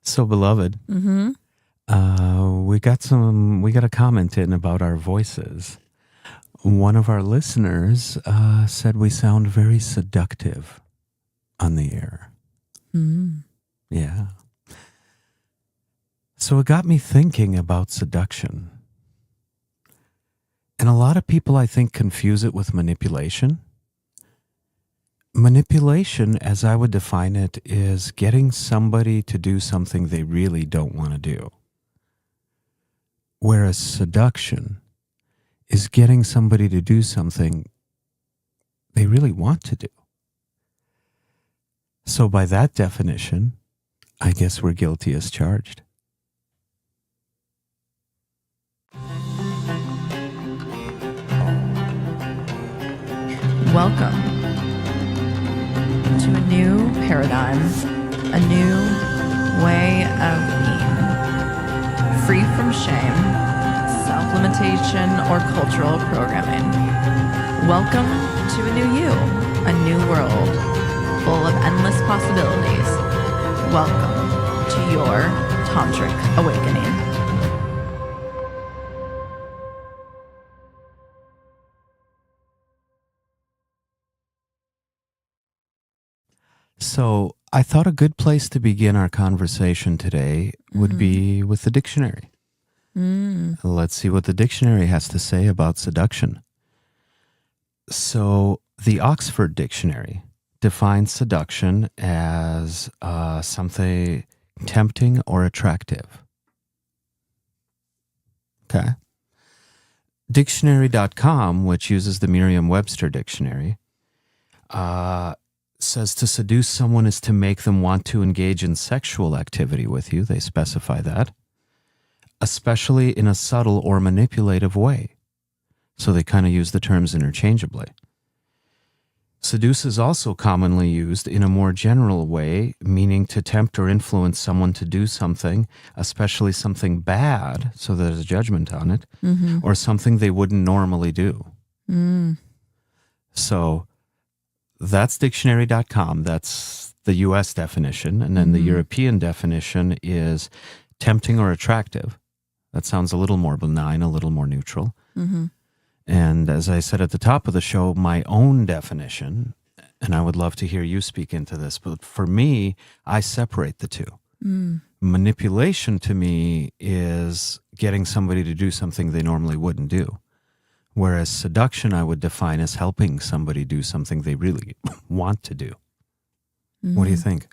So, beloved, we got a comment in about our voices. One of our listeners said we sound very seductive on the air. Yeah. So it got me thinking about seduction. And a lot of people, I think, confuse it with manipulation. Manipulation, as I would define it, is getting somebody to do something they really don't want to do. Whereas seduction is getting somebody to do something they really want to do. So by that definition, I guess we're guilty as charged. Welcome to a new paradigm, a new way of being, free from shame, self-limitation, or cultural programming. Welcome to a new you, a new world, full of endless possibilities. Welcome to your Tantric awakening. So I thought a good place to begin our conversation today would be with the dictionary. Let's see what the dictionary has to say about seduction. So the Oxford Dictionary defines seduction as something tempting or attractive. Okay. Dictionary.com, which uses the Merriam-Webster dictionary, says to seduce someone is to make them want to engage in sexual activity with you. They specify that, especially in a subtle or manipulative way. So they kind of use the terms interchangeably. Seduce is also commonly used in a more general way, meaning to tempt or influence someone to do something, especially something bad, so there's a judgment on it, or something they wouldn't normally do. So that's dictionary.com. That's the U.S. definition. And then the European definition is tempting or attractive. That sounds a little more benign, a little more neutral. And as I said at the top of the show, my own definition, and I would love to hear you speak into this, but for me, I separate the two. Manipulation to me is getting somebody to do something they normally wouldn't do. Whereas seduction, I would define as helping somebody do something they really want to do. What do you think?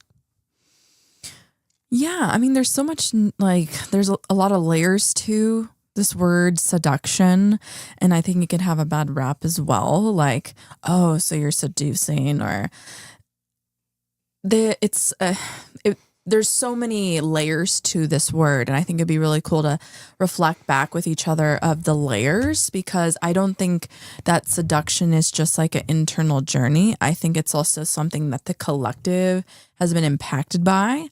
Yeah, I mean, there's so much, there's a lot of layers to this word seduction, and I think it can have a bad rap as well. Like, oh, so you're seducing, or there's so many layers to this word, and I think it'd be really cool to reflect back with each other of the layers, because I don't think that seduction is just like an internal journey. I think it's also something that the collective has been impacted by,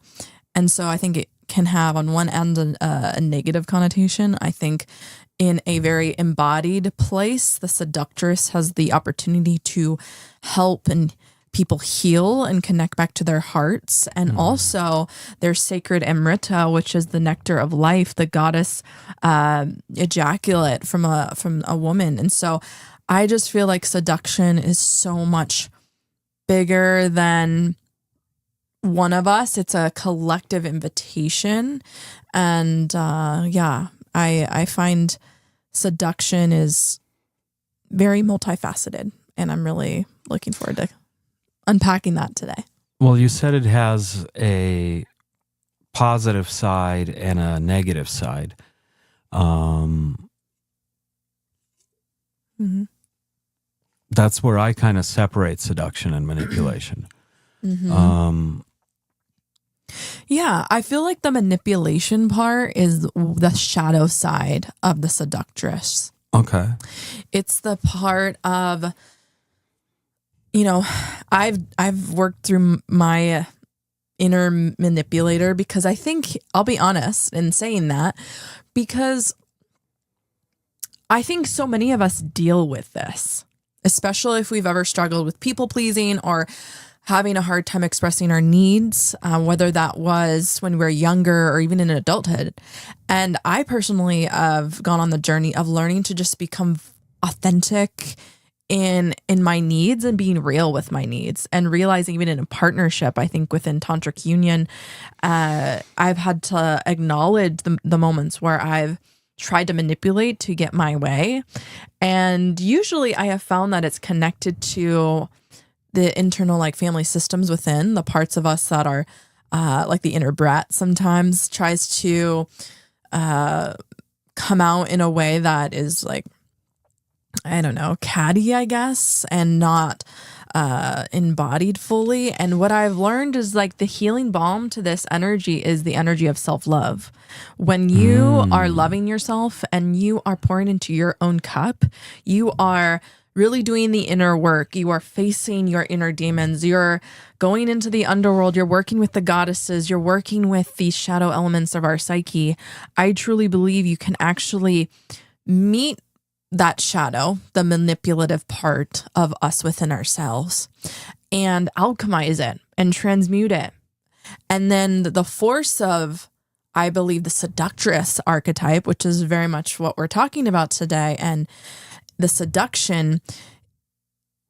and so I think it can have on one end a negative connotation. I think in a very embodied place, the seductress has the opportunity to help and people heal and connect back to their hearts, and also their sacred 𝗵𝗫𝗀, which is the nectar of life, the goddess ejaculate from a woman. And so I just feel like seduction is so much bigger than one of us. It's a collective invitation, and I find seduction is very multifaceted, and I'm really looking forward to unpacking that today. Well, you said it has a positive side and a negative side. That's where I kind of separate seduction and manipulation. Yeah, I feel like the manipulation part is the shadow side of the seductress. Okay. It's the part of, I've worked through my inner manipulator, because I think, I'll be honest in saying that, because I think so many of us deal with this, especially if we've ever struggled with people pleasing, or having a hard time expressing our needs, whether that was when we were younger or even in adulthood. And I personally have gone on the journey of learning to just become authentic in my needs and being real with my needs, and realizing even in a partnership, I think within Tantric union, I've had to acknowledge the moments where I've tried to manipulate to get my way. And usually I have found that it's connected to the internal like family systems within the parts of us that are like the inner brat sometimes tries to come out in a way that is like, I don't know, catty, I guess, and not embodied fully. And what I've learned is like the healing balm to this energy is the energy of self-love. When you are loving yourself and you are pouring into your own cup, you are really doing the inner work. You are facing your inner demons. You're going into the underworld. You're working with the goddesses. You're working with the shadow elements of our psyche. I truly believe you can actually meet that shadow, the manipulative part of us within ourselves, and alchemize it and transmute it. And then the force of, I believe, the seductress archetype, which is very much what we're talking about today, and the seduction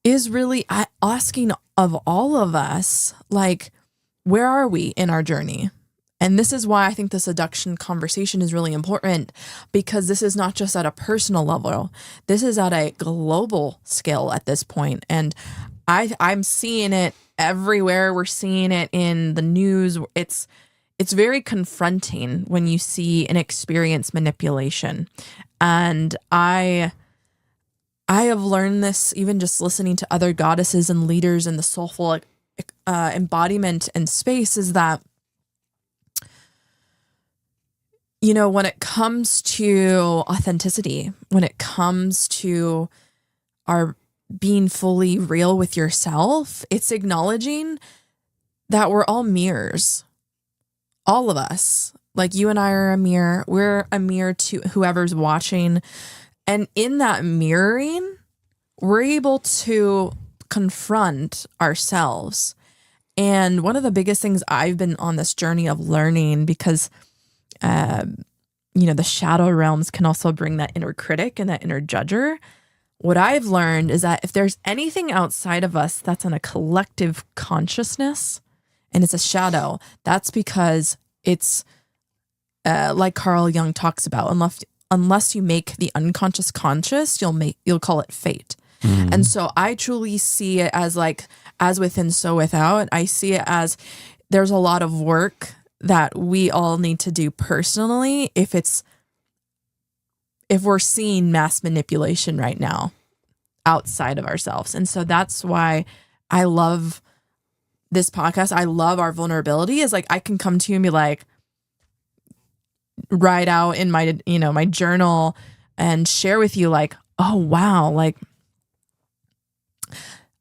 is really asking of all of us, like, where are we in our journey? And this is why I think the seduction conversation is really important, because this is not just at a personal level. This is at a global scale at this point. And I'm seeing it everywhere. We're seeing it in the news. It's very confronting when you see and experience manipulation. And I have learned this even just listening to other goddesses and leaders in the soulful embodiment and space, is that, you know, when it comes to authenticity, when it comes to our being fully real with yourself, it's acknowledging that we're all mirrors. All of us. Like, you and I are a mirror. We're a mirror to whoever's watching. And in that mirroring, we're able to confront ourselves. And one of the biggest things I've been on this journey of learning, because you know, the shadow realms can also bring that inner critic and that inner judger. What I've learned is that if there's anything outside of us that's in a collective consciousness and it's a shadow, that's because it's like Carl Jung talks about, unless you make the unconscious conscious, you'll call it fate. Mm-hmm. And so I truly see it as like, as within, so without. I see it as there's a lot of work that we all need to do personally if we're seeing mass manipulation right now outside of ourselves. And so that's why I love this podcast. I love our vulnerability, is like, I can come to you and be like, write out in my, you know, my journal and share with you like, oh wow, like,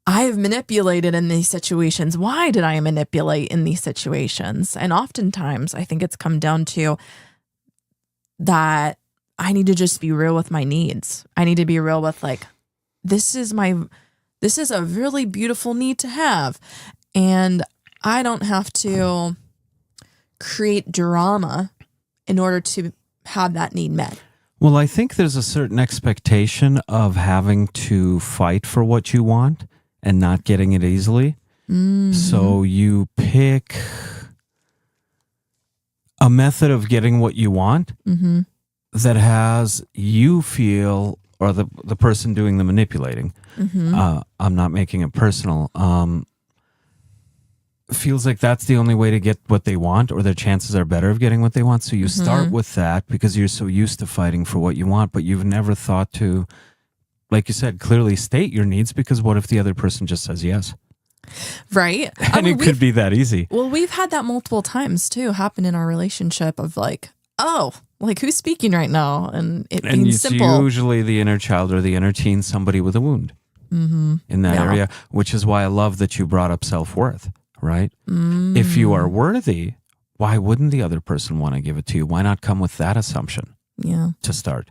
I have manipulated in these situations. Why did I manipulate in these situations? And oftentimes I think it's come down to that I need to just be real with my needs. I need to be real with like, this is a really beautiful need to have. And I don't have to create drama in order to have that need met. Well, I think there's a certain expectation of having to fight for what you want and not getting it easily. Mm-hmm. So you pick a method of getting what you want mm-hmm. that has you feel, or the person doing the manipulating, mm-hmm. I'm not making it personal, feels like that's the only way to get what they want, or their chances are better of getting what they want. So you mm-hmm. start with that because you're so used to fighting for what you want, but you've never thought to, like you said, clearly state your needs, because what if the other person just says yes? Right. And it could be that easy. Well, we've had that multiple times too happen in our relationship of like, oh, like who's speaking right now? And it being simple. It's usually the inner child or the inner teen, somebody with a wound mm-hmm. in that area, which is why I love that you brought up self-worth, right? Mm. If you are worthy, why wouldn't the other person want to give it to you? Why not come with that assumption to start?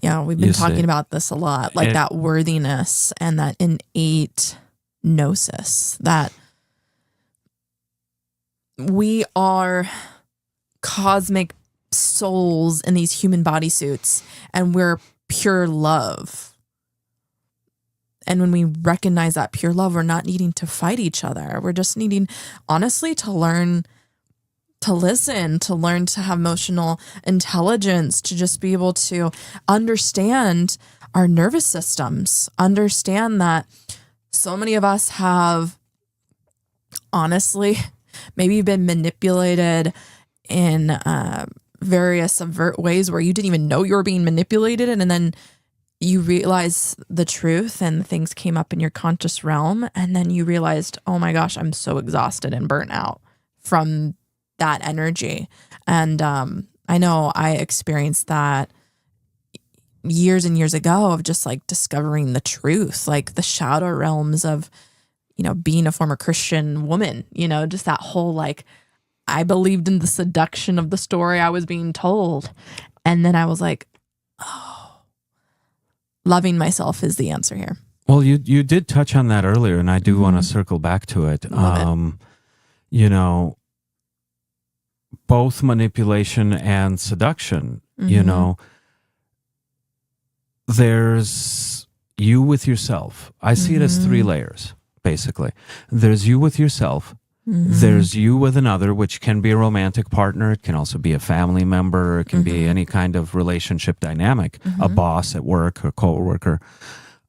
Yeah, we've been talking about this a lot, like that worthiness and that innate gnosis, that we are cosmic souls in these human bodysuits, and we're pure love. And when we recognize that pure love, we're not needing to fight each other. We're just needing, honestly, to learn to listen, to learn to have emotional intelligence, to just be able to understand our nervous systems, understand that so many of us have, honestly, maybe been manipulated in various subvert ways where you didn't even know you were being manipulated, and then you realize the truth and things came up in your conscious realm, and then you realized, oh my gosh, I'm so exhausted and burnt out from that energy. And I know I experienced that years and years ago, of just like discovering the truth, like the shadow realms of, being a former Christian woman, just that whole, like, I believed in the seduction of the story I was being told. And then I was like, oh, loving myself is the answer here. Well, you did touch on that earlier, and I do want to circle back to it. Both manipulation and seduction, there's you with yourself. I see it as 3 layers, basically. There's you with yourself. There's you with another, which can be a romantic partner. It can also be a family member. It can be any kind of relationship dynamic, a boss at work, a coworker.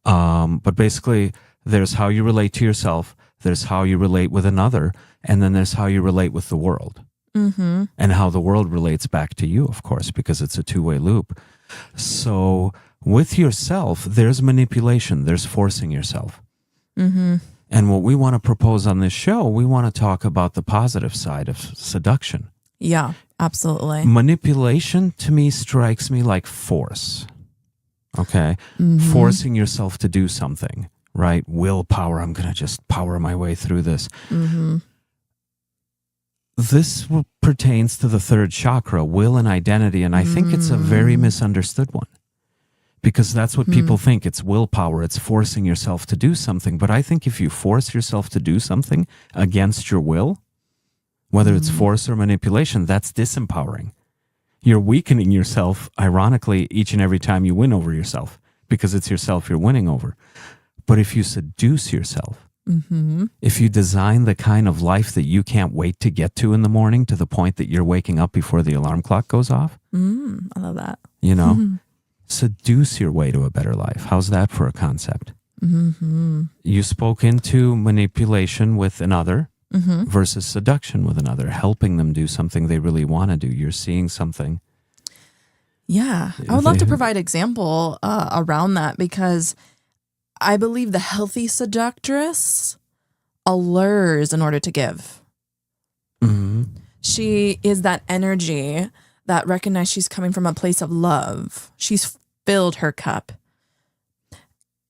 But basically, there's how you relate to yourself. There's how you relate with another. And then there's how you relate with the world. And how the world relates back to you, of course, because it's a two-way loop. So with yourself, there's manipulation. There's forcing yourself. And what we want to propose on this show, we want to talk about the positive side of seduction. Yeah, absolutely. Manipulation, to me, strikes me like force. Okay? Forcing yourself to do something, right? Willpower. I'm going to just power my way through this. This pertains to the 3rd chakra, will and identity, and I think it's a very misunderstood one. Because that's what people think. It's willpower. It's forcing yourself to do something. But I think if you force yourself to do something against your will, whether it's force or manipulation, that's disempowering. You're weakening yourself, ironically, each and every time you win over yourself, because it's yourself you're winning over. But if you seduce yourself, if you design the kind of life that you can't wait to get to in the morning, to the point that you're waking up before the alarm clock goes off. I love that. Seduce your way to a better life. How's that for a concept? You spoke into manipulation with another versus seduction with another, helping them do something they really want to do. You're seeing something. Yeah. I would love to provide example around that, because I believe the healthy seductress allures in order to give. She is that energy that recognizes she's coming from a place of love. She's filled her cup.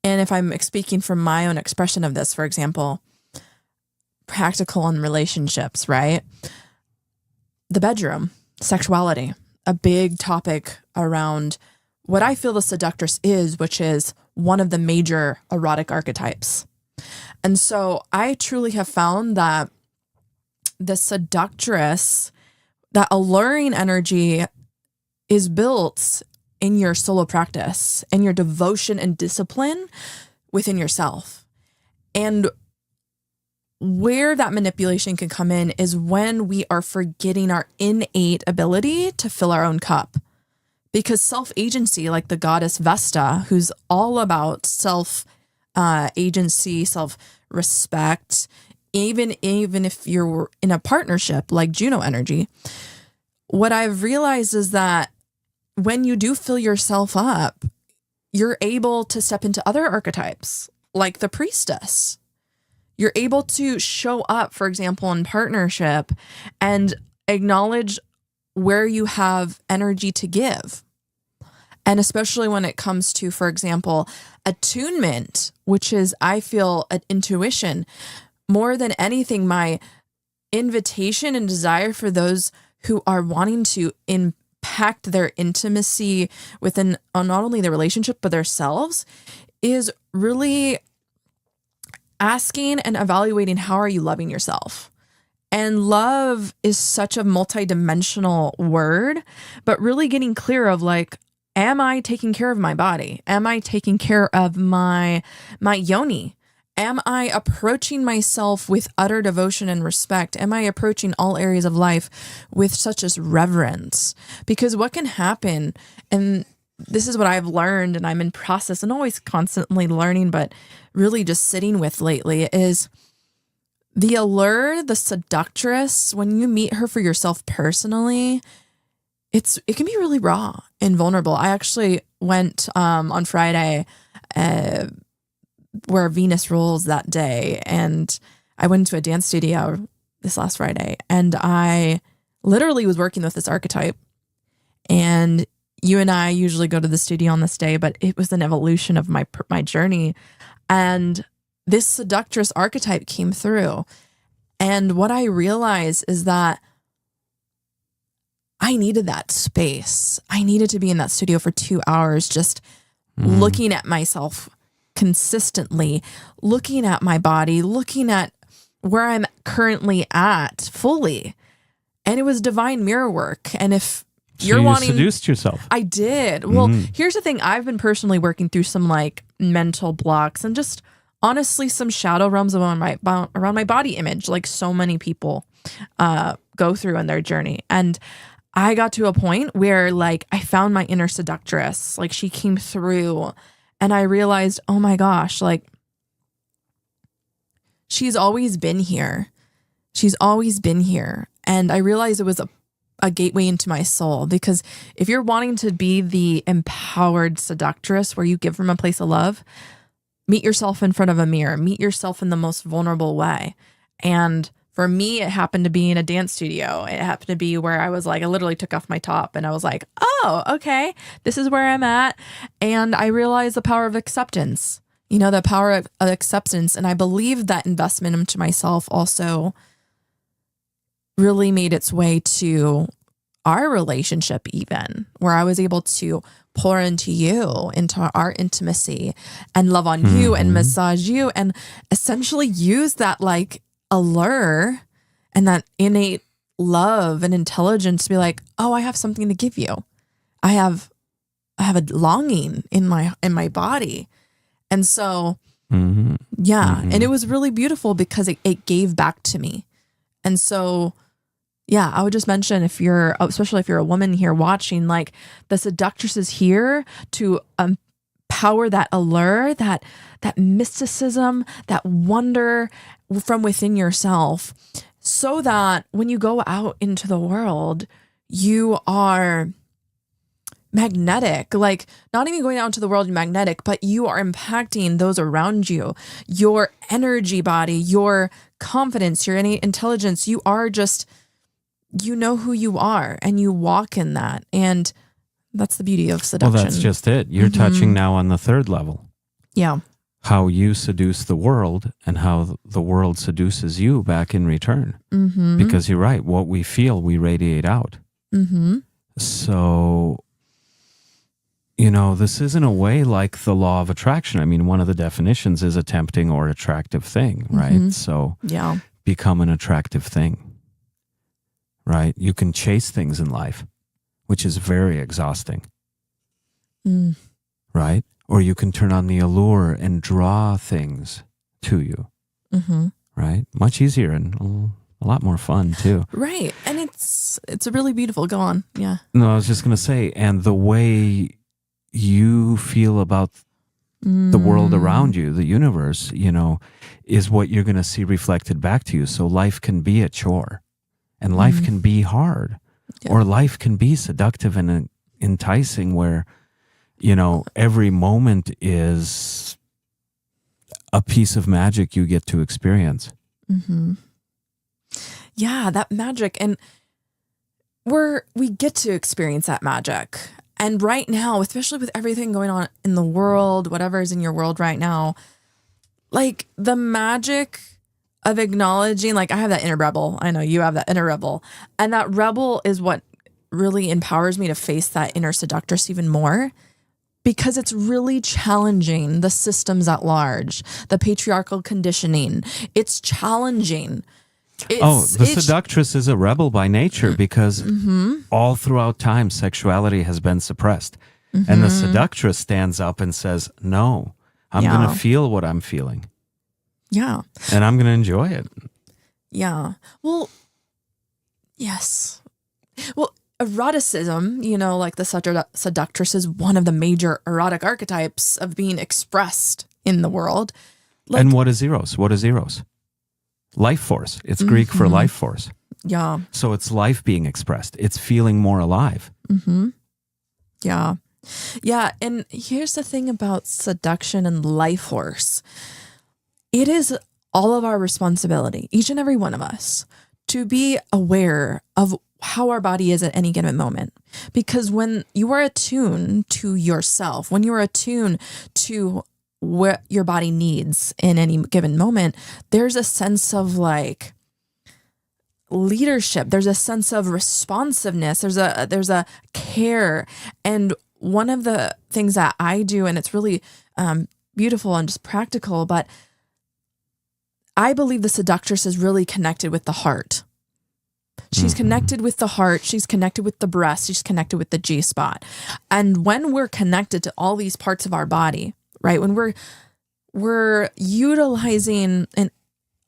And if I'm speaking from my own expression of this, for example, practical in relationships, right? The bedroom, sexuality, a big topic around what I feel the seductress is, which is one of the major erotic archetypes. And so I truly have found that the seductress, that alluring energy, is built in your solo practice and your devotion and discipline within yourself. And where that manipulation can come in is when we are forgetting our innate ability to fill our own cup. Because self-agency, like the goddess Vesta, who's all about self-agency, self-respect, even if you're in a partnership like Juno energy, what I've realized is that when you do fill yourself up, you're able to step into other archetypes, like the priestess. You're able to show up, for example, in partnership and acknowledge where you have energy to give. And especially when it comes to, for example, attunement, which is, I feel, an intuition. More than anything, my invitation and desire for those who are wanting to impact their intimacy within not only the relationship, but themselves, is really asking and evaluating, how are you loving yourself? And love is such a multidimensional word, but really getting clear of like, am I taking care of my body? Am I taking care of my yoni? Am I approaching myself with utter devotion and respect? Am I approaching all areas of life with such as reverence? Because what can happen, and this is what I've learned and I'm in process and always constantly learning, but really just sitting with lately, is the allure, the seductress, when you meet her for yourself personally, it can be really raw and vulnerable. I actually went on Friday where Venus rules that day, and I went to a dance studio this last Friday, and I literally was working with this archetype. And you and I usually go to the studio on this day, but it was an evolution of my journey. And this seductress archetype came through. And what I realized is that I needed that space. I needed to be in that studio for 2 hours, just looking at myself consistently, looking at my body, looking at where I'm currently at fully. And it was divine mirror work. And if you're wanting, seduced yourself. I did. Well, here's the thing. I've been personally working through some like mental blocks and just honestly some shadow realms around my body image, like so many people go through in their journey. And I got to a point where like I found my inner seductress, like she came through, and I realized, oh my gosh, like she's always been here. She's always been here. And I realized it was a gateway into my soul, because if you're wanting to be the empowered seductress where you give from a place of love, meet yourself in front of a mirror, meet yourself in the most vulnerable way. And for me, it happened to be in a dance studio. It happened to be where I was like, I literally took off my top and I was like, oh, okay, this is where I'm at. And I realized the power of acceptance, you know, the power of acceptance. And I believe that investment into myself also really made its way to our relationship, even where I was able to pour into you, into our intimacy, and love on you and massage you, and essentially use that like allure and that innate love and intelligence to be like, oh, I have something to give you. I have a longing in my body. And so, and it was really beautiful because it gave back to me. And so, yeah, I would just mention, especially if you're a woman here watching, like the seductress is here to empower that allure, that mysticism, that wonder from within yourself, so that when you go out into the world, you are magnetic. Like not even going out into the world magnetic, but you are impacting those around you, your energy body, your confidence, your innate intelligence. You are just, you know who you are and you walk in that. And that's the beauty of seduction. Well, that's just it. You're touching now on the third level. Yeah. How you seduce the world and how the world seduces you back in return. Because you're right. What we feel, we radiate out. So, you know, this is in a way like the law of attraction. I mean, one of the definitions is a tempting or attractive thing, right? So yeah, become an attractive thing, right? You can chase things in life, which is very exhausting, right? Or you can turn on the allure and draw things to you, right? Much easier and a lot more fun too. Right. And it's a really beautiful, go on. Yeah. No, I was just going to say, and the way you feel about the world around you, the universe, you know, is what you're going to see reflected back to you. So life can be a chore and life can be hard, or life can be seductive and enticing where, you know, every moment is a piece of magic you get to experience. Yeah, that magic. And we get to experience that magic. And right now, especially with everything going on in the world, whatever is in your world right now, like the magic of acknowledging, like I have that inner rebel. I know you have that inner rebel. And that rebel is what really empowers me to face that inner seductress even more. because it's really challenging the systems at large, the patriarchal conditioning. It's challenging. The seductress is a rebel by nature because all throughout time, sexuality has been suppressed. And the seductress stands up and says, no, I'm going to feel what I'm feeling. Yeah. And I'm going to enjoy it. Yeah. Well, yes. Well, eroticism, like the seductress is one of the major erotic archetypes of being expressed in the world. And what is eros? What is eros? Life force. It's Greek for life force. Yeah. So it's life being expressed. It's feeling more alive. Yeah. Yeah. And here's the thing about seduction and life force. It is all of our responsibility, each and every one of us, to be aware of how our body is at any given moment. Because when you are attuned to yourself, when you are attuned to what your body needs in any given moment, there's a sense of like leadership. There's a sense of responsiveness. There's a care. And one of the things that I do, and it's really beautiful and just practical, but I believe the seductress is really connected with the heart. She's connected with the heart. She's connected with the breast. She's connected with the G spot. And when we're connected to all these parts of our body, right? When we're utilizing an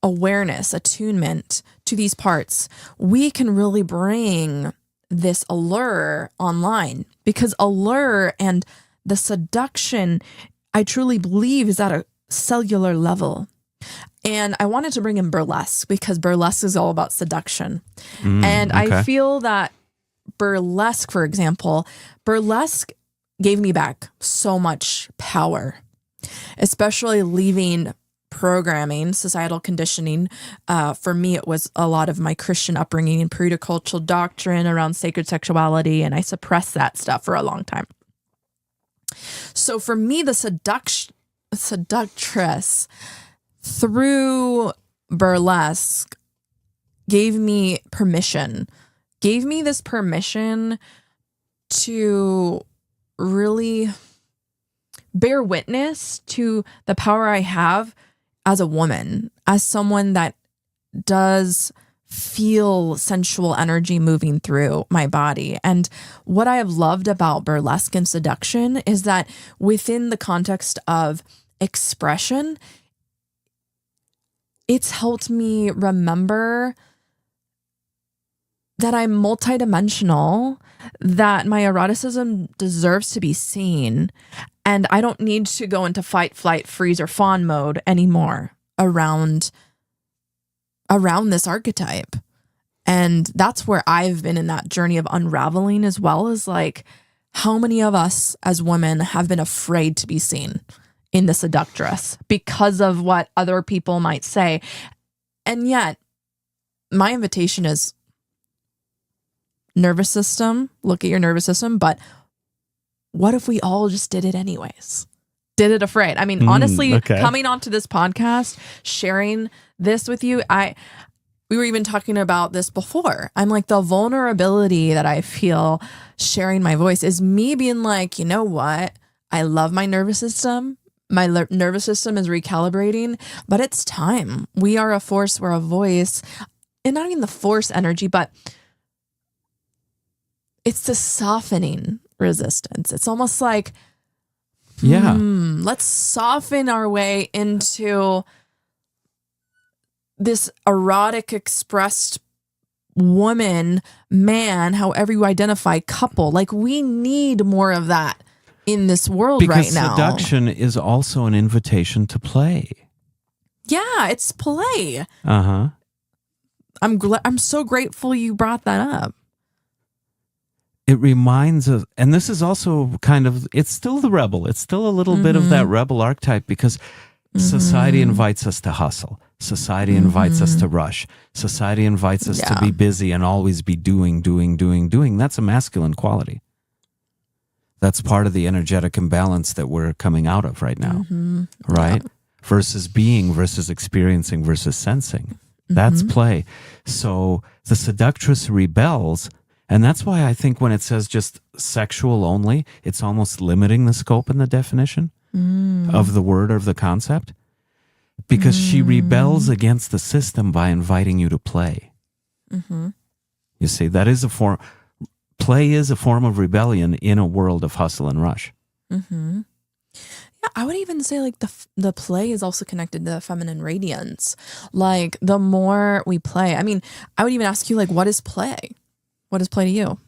awareness, attunement to these parts, we can really bring this allure online, because allure and the seduction, I truly believe, is at a cellular level. And I wanted to bring in burlesque because burlesque is all about seduction. And okay. I feel that burlesque, for example, burlesque gave me back so much power, especially leaving programming, societal conditioning. For me, it was a lot of my Christian upbringing and pre-cultural doctrine around sacred sexuality, and I suppressed that stuff for a long time. So for me, the seductress through burlesque gave me this permission to really bear witness to the power I have as a woman, as someone that does feel sensual energy moving through my body. And what I have loved about burlesque and seduction is that within the context of expression, it's helped me remember that I'm multidimensional, that my eroticism deserves to be seen, and I don't need to go into fight, flight, freeze, or fawn mode anymore around this archetype. And that's where I've been in that journey of unraveling, as well as like how many of us as women have been afraid to be seen in the seductress because of what other people might say. And yet my invitation is nervous system, look at your nervous system, but what if we all just did it anyways? Did it afraid? I mean, honestly, coming onto this podcast, sharing this with you, we were even talking about this before. I'm like, the vulnerability that I feel sharing my voice is me being like, you know what? I love my nervous system. My nervous system is recalibrating, but it's time. We are a force, we're a voice, and not even the force energy, but it's the softening resistance. It's almost like, let's soften our way into this erotic expressed woman, man, however you identify, couple. Like, we need more of that in this world right now. Because seduction is also an invitation to play. Yeah, it's play. Uh-huh. I'm so grateful you brought that up. It reminds us, and this is also kind of, it's still the rebel. It's still a little bit of that rebel archetype, because society invites us to hustle. Society invites us to rush. Society invites us to be busy and always be doing. That's a masculine quality. That's part of the energetic imbalance that we're coming out of right now, right? Yeah. Versus being, versus experiencing, versus sensing. That's play. So the seductress rebels And that's why I think when it says just sexual only, it's almost limiting the scope and the definition of the word or of the concept, because she rebels against the system by inviting you to play. You see, that is a form. Play is a form of rebellion in a world of hustle and rush. Yeah, I would even say like the play is also connected to the feminine radiance. Like the more we play, I mean, I would even ask you like, what is play? What is play to you?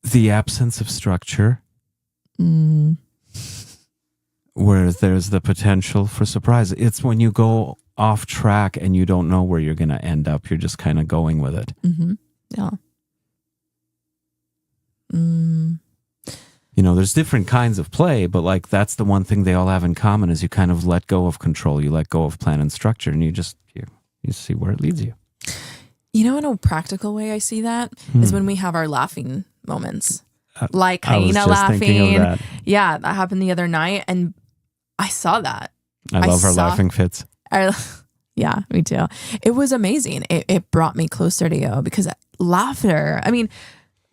The absence of structure, where there's the potential for surprise. It's when you go off track and you don't know where you're going to end up. You're just kind of going with it. Yeah. You know, there's different kinds of play, but like that's the one thing they all have in common is you kind of let go of control. You let go of plan and structure, and you see where it leads you. You know, in a practical way, I see that is when we have our laughing moments. Like Hyena laughing. Yeah, that happened the other night, and I saw that. I love our laughing fits. Yeah, me too. It was amazing. It brought me closer to you because laughter, I mean,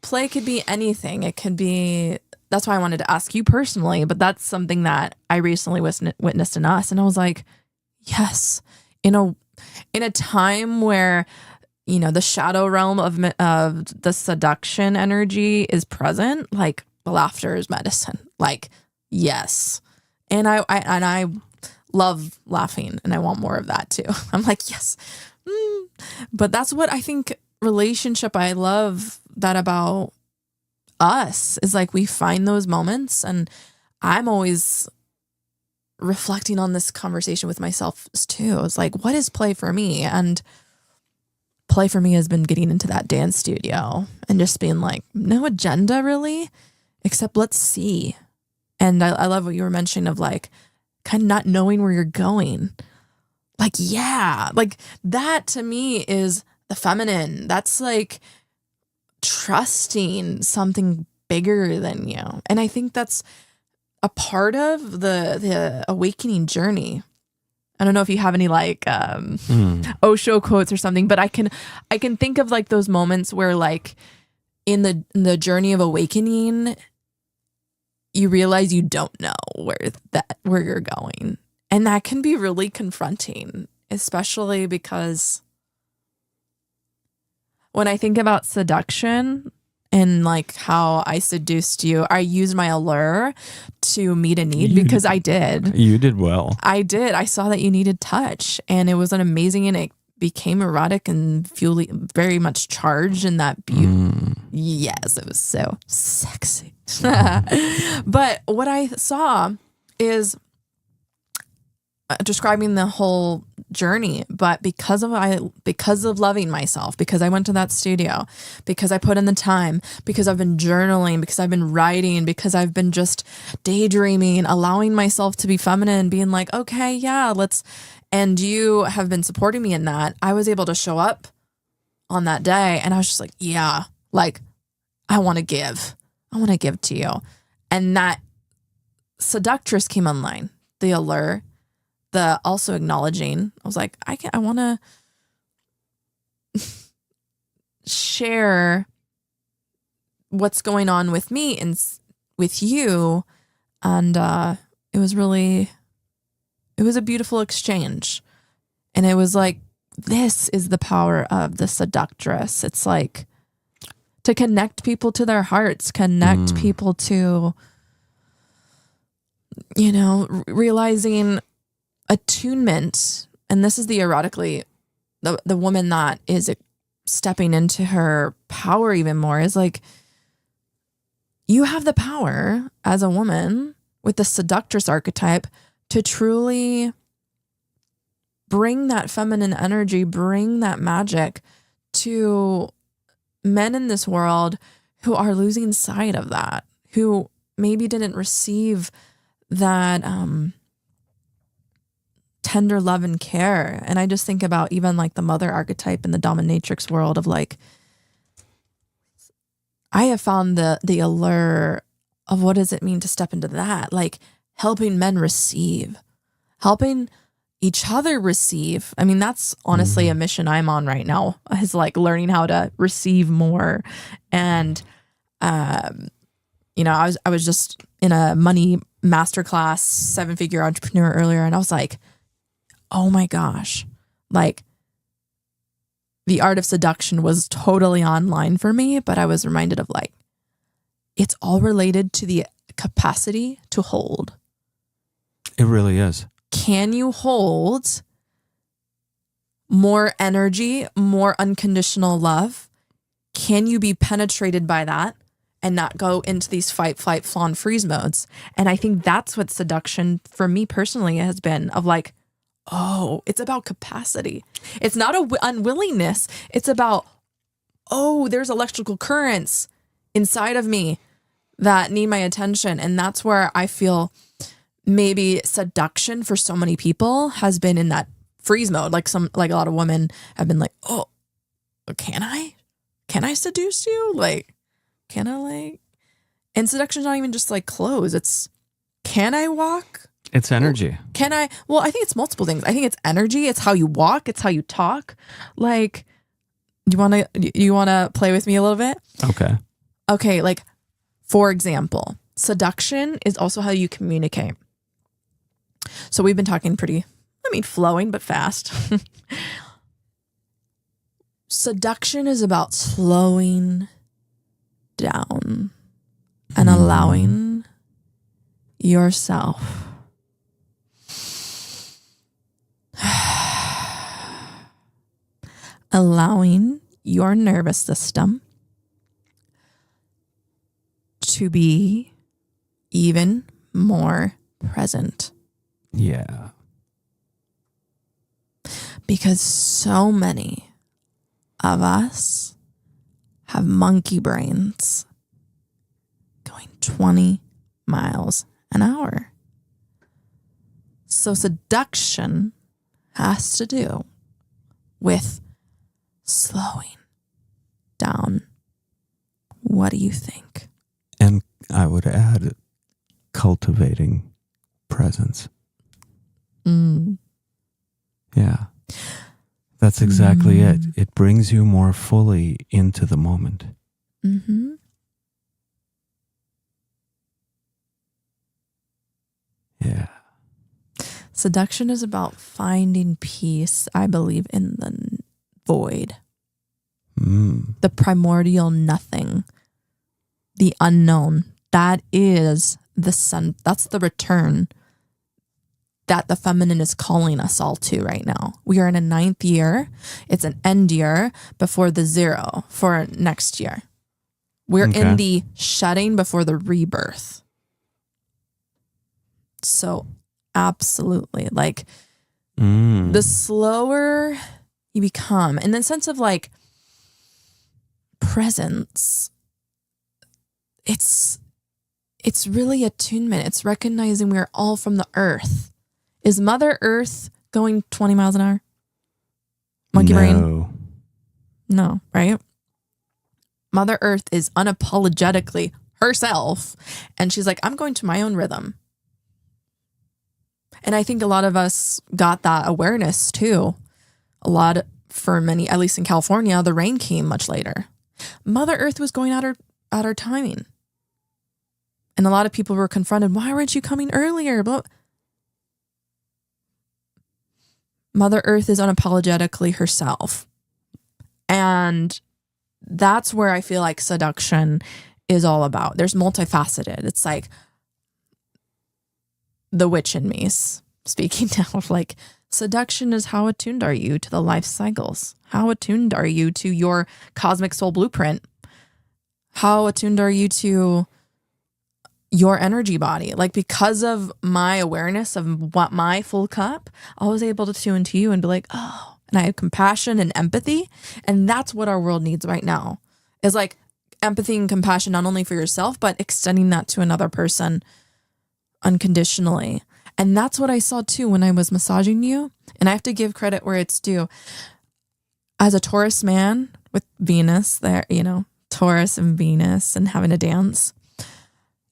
play could be anything. It could be, that's why I wanted to ask you personally, but that's something that I recently witnessed in us. And I was like, yes, in a time where, you know, the shadow realm of the seduction energy is present, like laughter is medicine. Like, yes. And I love laughing and I want more of that too. I'm like, yes. But that's what I think relationship, I love that about us is like we find those moments, and I'm always reflecting on this conversation with myself too. It's like, what is play for me? And play for me has been getting into that dance studio and just being like, no agenda really, except let's see. And I love what you were mentioning of like kind of not knowing where you're going. Like, yeah, like that to me is the feminine. That's like trusting something bigger than you. And I think that's a part of the awakening journey. I don't know if you have any like Osho quotes or something, but I can think of like those moments where like in the journey of awakening, you realize you don't know where you're going. And that can be really confronting, especially because when I think about seduction and like how I seduced you, I used my allure to meet a need because I did. You did well. I did. I saw that you needed touch, and it was an amazing, and it became erotic and very much charged in that beauty. Yes, it was so sexy. But what I saw is describing the whole journey, but because of loving myself, because I went to that studio, because I put in the time, because I've been journaling, because I've been writing, because I've been just daydreaming, allowing myself to be feminine, being like, okay, yeah, and you have been supporting me in that. I was able to show up on that day, and I was just like, yeah, like I want to give to you. And that seductress came online, the allure, the also acknowledging. I was like, I want to share what's going on with me and with you. And it was a beautiful exchange. And it was like, this is the power of the seductress. It's like to connect people to their hearts, connect people to, you know, realizing attunement. And this is the erotically, the woman that is stepping into her power even more is like, you have the power as a woman with the seductress archetype to truly bring that feminine energy, bring that magic to men in this world who are losing sight of that, who maybe didn't receive that tender love and care. And I just think about even like the mother archetype in the dominatrix world of like, I have found the allure of what does it mean to step into that, like helping men receive, helping each other receive. I mean, that's honestly a mission I'm on right now, is like learning how to receive more. And, you know, I was just in a money masterclass, 7-figure entrepreneur earlier, and I was like, oh my gosh, like the art of seduction was totally online for me, but I was reminded of like, it's all related to the capacity to hold. It really is. Can you hold more energy, more unconditional love? Can you be penetrated by that and not go into these fight, flight, fawn, freeze modes? And I think that's what seduction for me personally has been, of like, oh, it's about capacity. It's not a unwillingness. It's about, oh, there's electrical currents inside of me that need my attention. And that's where I feel maybe seduction for so many people has been in that freeze mode. Like a lot of women have been like, oh, can I seduce you? Like, can I like, and seduction's not even just like clothes. It's, can I walk? It's energy. Can I? Well, I think it's multiple things. I think it's energy. It's how you walk. It's how you talk. Like, you want to play with me a little bit? Okay. Like, for example, seduction is also how you communicate. So we've been talking flowing, but fast. Seduction is about slowing down and allowing yourself allowing your nervous system to be even more present. Yeah. Because so many of us have monkey brains going 20 miles an hour. So seduction has to do with slowing down. What do you think? And I would add cultivating presence. Yeah. That's exactly it. It brings you more fully into the moment. Mm-hmm. Yeah. Seduction is about finding peace, I believe, in the void. The primordial nothing. The unknown. That is the sun. That's the return that the feminine is calling us all to right now. We are in a 9th year. It's an end year before the 0 for next year. We're in the shedding before the rebirth. So absolutely, like the slower you become, in the sense of like presence, it's really attunement. It's recognizing we're all from the earth. Is Mother Earth going 20 miles an hour? Monkey brain? No, right? Mother Earth is unapologetically herself. And she's like, I'm going to my own rhythm. And I think a lot of us got that awareness too. For many, at least in California, the rain came much later. Mother Earth was going at her timing. And a lot of people were confronted, why weren't you coming earlier? But Mother Earth is unapologetically herself. And that's where I feel like seduction is all about. There's multifaceted. It's like the witch in me speaking now of like, seduction is how attuned are you to the life cycles? How attuned are you to your cosmic soul blueprint? How attuned are you to your energy body? Like, because of my awareness of what my full cup, I was able to tune to you and be like, oh, and I had compassion and empathy. And that's what our world needs right now, is like empathy and compassion, not only for yourself, but extending that to another person unconditionally. And that's what I saw too when I was massaging you. And I have to give credit where it's due. As a Taurus man with Venus there, Taurus and Venus and having a dance,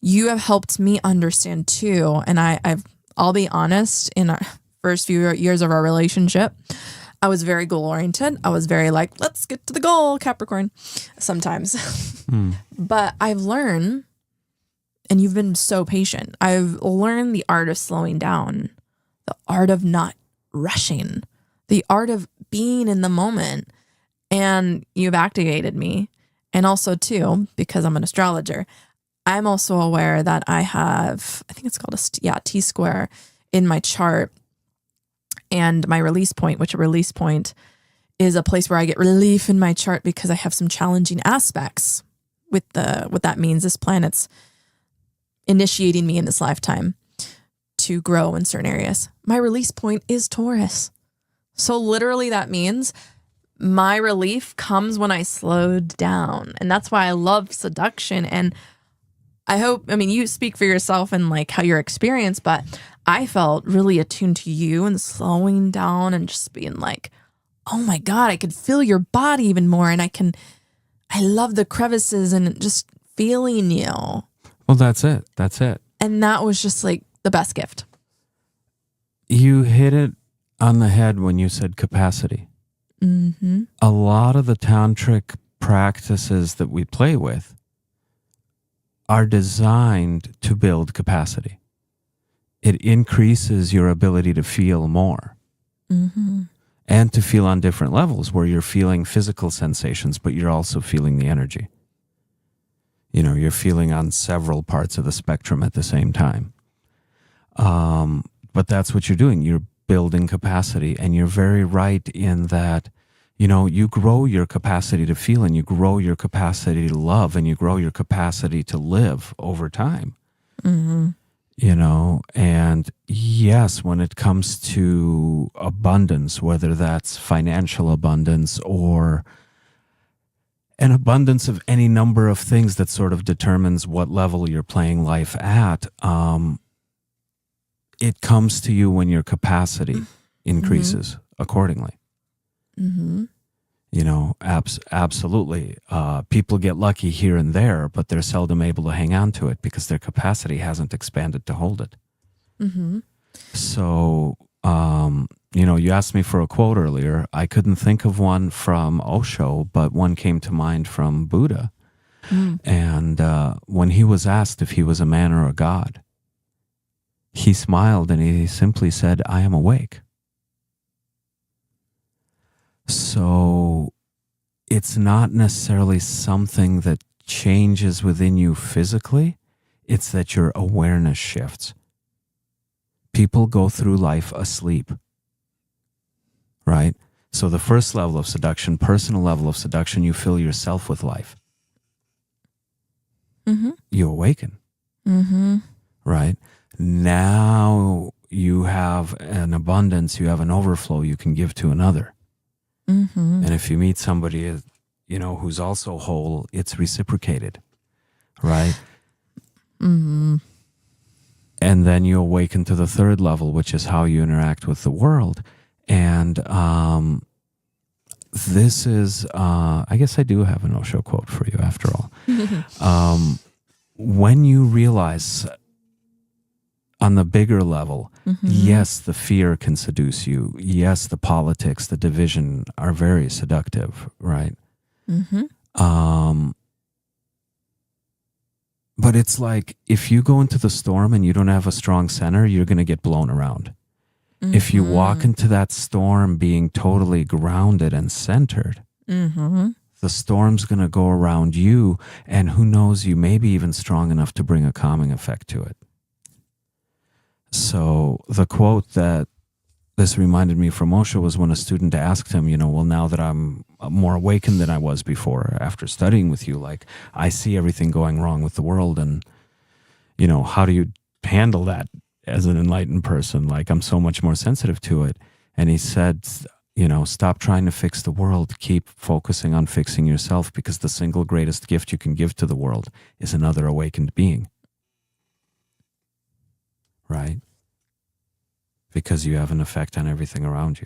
you have helped me understand too. And I'll be honest, first few years of our relationship, I was very goal oriented. I was very like, let's get to the goal, Capricorn, sometimes. But I've learned, and you've been so patient, I've learned the art of slowing down, the art of not rushing, the art of being in the moment. And you've activated me. And also too, because I'm an astrologer, I'm also aware that I have, I think it's called T-square in my chart, and my release point, which a release point is a place where I get relief in my chart because I have some challenging aspects with what that means. This planet's initiating me in this lifetime to grow in certain areas. My release point is Taurus. So literally that means my relief comes when I slowed down. And that's why I love seduction. And I mean, you speak for yourself and like how your experience, but I felt really attuned to you and slowing down and just being like, oh my God, I could feel your body even more. And I love the crevices and just feeling you. Well, that's it. That's it. And that was just like the best gift. You hit it on the head when you said capacity. Mm-hmm. A lot of the tantric practices that we play with are designed to build capacity. It increases your ability to feel more. Mm-hmm. And to feel on different levels where you're feeling physical sensations, but you're also feeling the energy. You know, you're feeling on several parts of the spectrum at the same time. But that's what you're doing. You're building capacity, and you're very right in that, you know, you grow your capacity to feel, and you grow your capacity to love, and you grow your capacity to live over time. Mm-hmm. You know, and yes, when it comes to abundance, whether that's financial abundance or an abundance of any number of things that sort of determines what level you're playing life at, it comes to you when your capacity increases accordingly. Mm-hmm. You know, absolutely. People get lucky here and there, but they're seldom able to hang on to it because their capacity hasn't expanded to hold it. Mm-hmm. So, you know, you asked me for a quote earlier. I couldn't think of one from Osho, but one came to mind from Buddha. And when he was asked if he was a man or a god, he smiled and he simply said, "I am awake." So it's not necessarily something that changes within you physically. It's that your awareness shifts. People go through life asleep, right? So the first level of seduction, personal level of seduction, you fill yourself with life. Mm-hmm. You awaken, right? Now you have an abundance, you have an overflow you can give to another. Mm-hmm. And if you meet somebody, you know, who's also whole, it's reciprocated, right? Mm-hmm. And then you awaken to the third level, which is how you interact with the world. And this is, I guess I do have an Osho quote for you after all. When you realize on the bigger level, yes, the fear can seduce you. Yes, the politics, the division are very seductive, right? But it's like if you go into the storm and you don't have a strong center, you're going to get blown around. If you walk into that storm being totally grounded and centered, the storm's going to go around you, and who knows, you may be even strong enough to bring a calming effect to it. So the quote that this reminded me from Osho was when a student asked him, you know, well, now that I'm more awakened than I was before after studying with you, like I see everything going wrong with the world, and, you know, how do you handle that as an enlightened person? Like I'm so much more sensitive to it. And he said, you know, stop trying to fix the world. Keep focusing on fixing yourself, because the single greatest gift you can give to the world is another awakened being. Right? Because you have an effect on everything around you.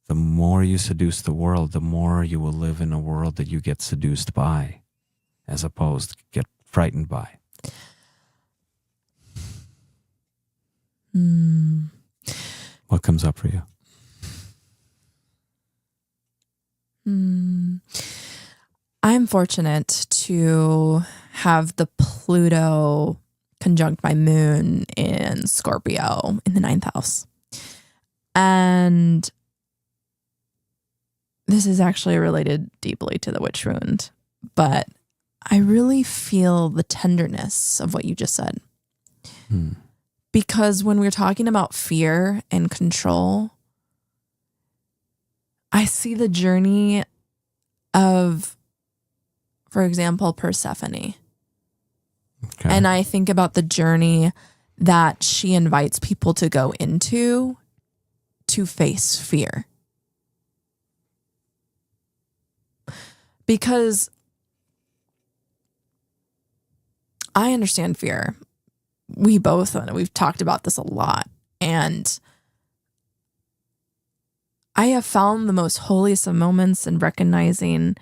The more you seduce the world, the more you will live in a world that you get seduced by, as opposed to get frightened by. What comes up for you? I'm fortunate to have the Pluto conjunct my moon in Scorpio in the 9th house. And this is actually related deeply to the witch wound, but I really feel the tenderness of what you just said. Because when we're talking about fear and control, I see the journey of, for example, Persephone. Okay. And I think about the journey that she invites people to go into to face fear. Because I understand fear. We've talked about this a lot. And I have found the most holiest of moments in recognizing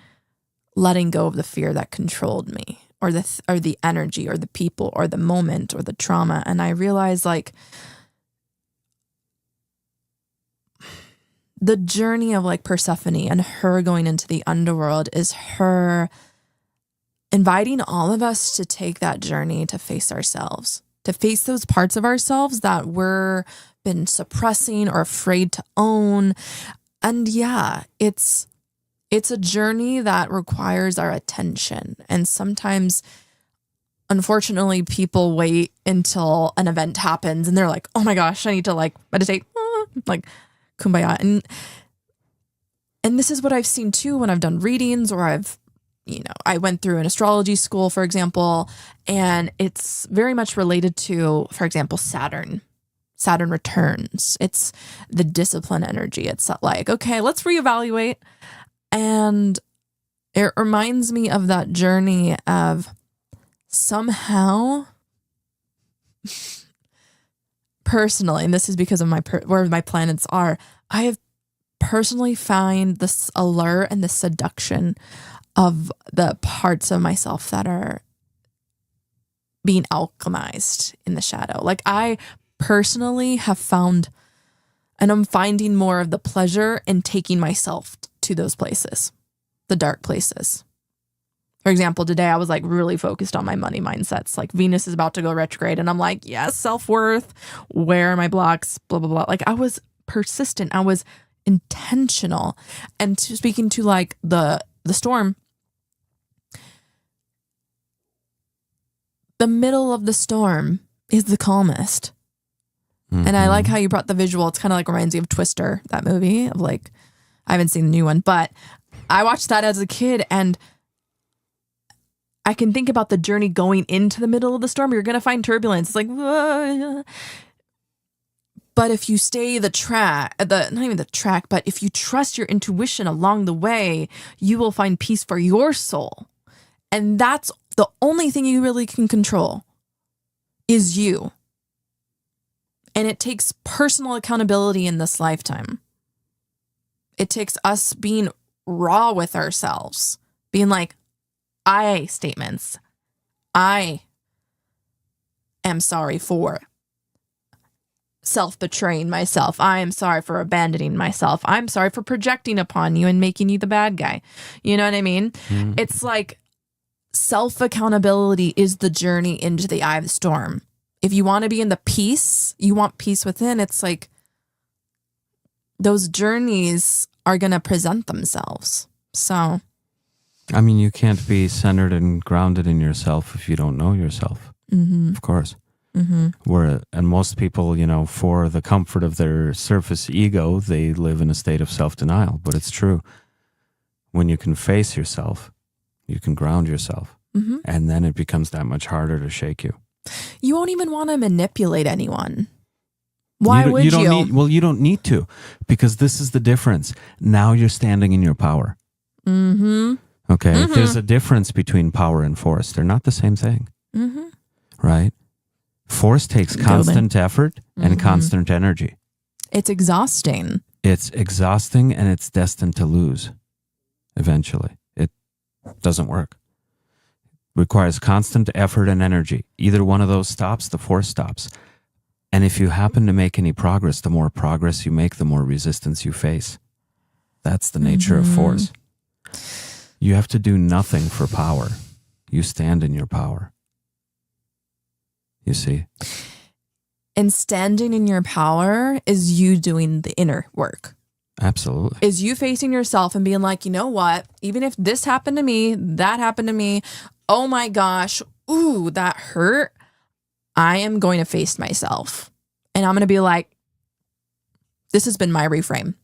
letting go of the fear that controlled me, or the energy, or the people, or the moment, or the trauma. And I realized, like, the journey of like Persephone and her going into the underworld is her inviting all of us to take that journey to face ourselves, to face those parts of ourselves that we're been suppressing or afraid to own. And yeah, it's a journey that requires our attention. And sometimes, unfortunately, people wait until an event happens and they're like, oh my gosh, I need to like meditate, like kumbaya. And this is what I've seen too when I've done readings, or I went through an astrology school, for example, and it's very much related to, for example, Saturn returns. It's the discipline energy. It's like, okay, let's reevaluate. And it reminds me of that journey of somehow, personally, and this is because of where my planets are, I have personally find this allure and the seduction of the parts of myself that are being alchemized in the shadow. Like, I personally have found, and I'm finding more of the pleasure in taking myself to those places, the dark places. For example, today I was like really focused on my money mindsets. Like, Venus is about to go retrograde and I'm like, yes, self-worth, where are my blocks, blah, blah, blah. Like, I was persistent. I was intentional. And speaking to like the storm, the middle of the storm is the calmest. And I like how you brought the visual. It's kind of like reminds me of Twister, that movie of like, I haven't seen the new one, but I watched that as a kid and I can think about the journey going into the middle of the storm. You're going to find turbulence. It's like, but if you stay not even the track, but if you trust your intuition along the way, you will find peace for your soul. And that's the only thing you really can control is you. And it takes personal accountability in this lifetime. It takes us being raw with ourselves, being like, statements. I am sorry for self-betraying myself. I am sorry for abandoning myself. I'm sorry for projecting upon you and making you the bad guy. You know what I mean? It's like self-accountability is the journey into the eye of the storm. If you want to be in the peace, you want peace within, it's like those journeys are going to present themselves. So, I mean, you can't be centered and grounded in yourself if you don't know yourself. Of course. And most people, for the comfort of their surface ego, they live in a state of self-denial. But it's true. When you can face yourself, you can ground yourself. And then it becomes that much harder to shake you. You won't even want to manipulate anyone. Why would you? You don't need to, because this is the difference. Now you're standing in your power. Okay? There's a difference between power and force. They're not the same thing. Right? Force takes constant effort and constant energy. It's exhausting. It's exhausting and it's destined to lose eventually. It doesn't work. Requires constant effort and energy. Either one of those stops, the force stops. And if you happen to make any progress, the more progress you make, the more resistance you face. That's the nature of force. You have to do nothing for power. You stand in your power. You see? And standing in your power is you doing the inner work. Absolutely. Is you facing yourself and being like, you know what? Even if this happened to me, that happened to me, oh my gosh, ooh, that hurt. I am going to face myself. And I'm going to be like, this has been my reframe.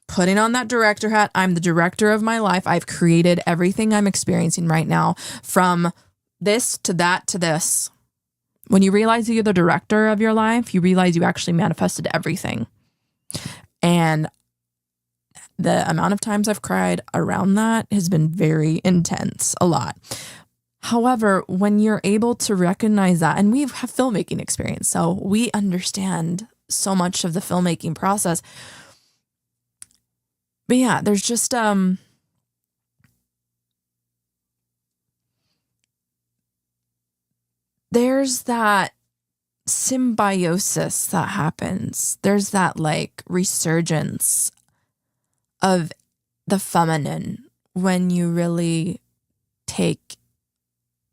Putting on that director hat. I'm the director of my life. I've created everything I'm experiencing right now, from this to that to this. When you realize you're the director of your life, you realize you actually manifested everything. And the amount of times I've cried around that has been very intense, a lot. However, when you're able to recognize that, and we have filmmaking experience, so we understand so much of the filmmaking process. But yeah, there's just there's that symbiosis that happens. There's that like resurgence of the feminine when you really take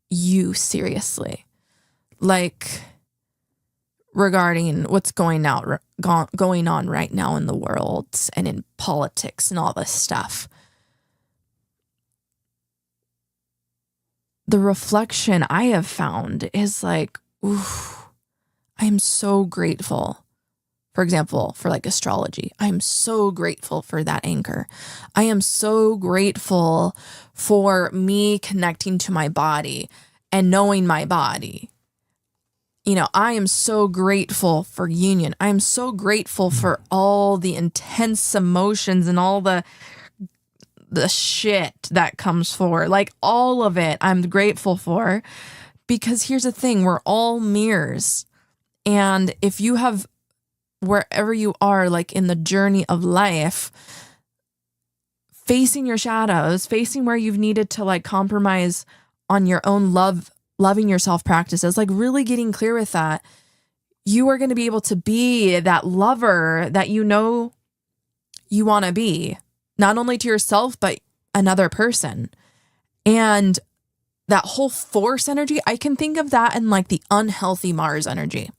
you seriously. Like regarding what's going on right now in the world and in politics and all this stuff. The reflection I have found is like, ooh, I am so grateful. For example, for like astrology, I'm so grateful for that anchor. I am so grateful for me connecting to my body and knowing my body. You know, I am so grateful for union. I am so grateful for all the intense emotions and all the shit that comes forward. Like all of it, I'm grateful for. Because here's the thing, we're all mirrors. And if you have, wherever you are, like in the journey of life, facing your shadows, facing where you've needed to like compromise on your own loving yourself practices, like really getting clear with that, you are going to be able to be that lover that you know you want to be, not only to yourself, but another person. And that whole force energy, I can think of that in like the unhealthy Mars energy.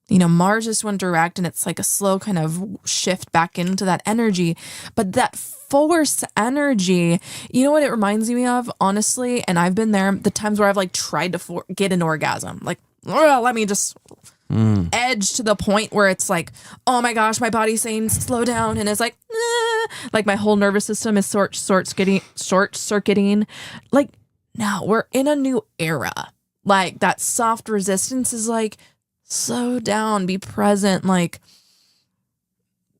You know, Mars just went direct and it's like a slow kind of shift back into that energy. But that force energy, you know what it reminds me of, honestly? And I've been there, the times where I've like tried to get an orgasm. Like, let me just edge to the point where it's like, oh my gosh, my body's saying slow down. And it's like, like my whole nervous system is short circuiting. Like, no, we're in a new era. Like that soft resistance is like, slow down, be present, like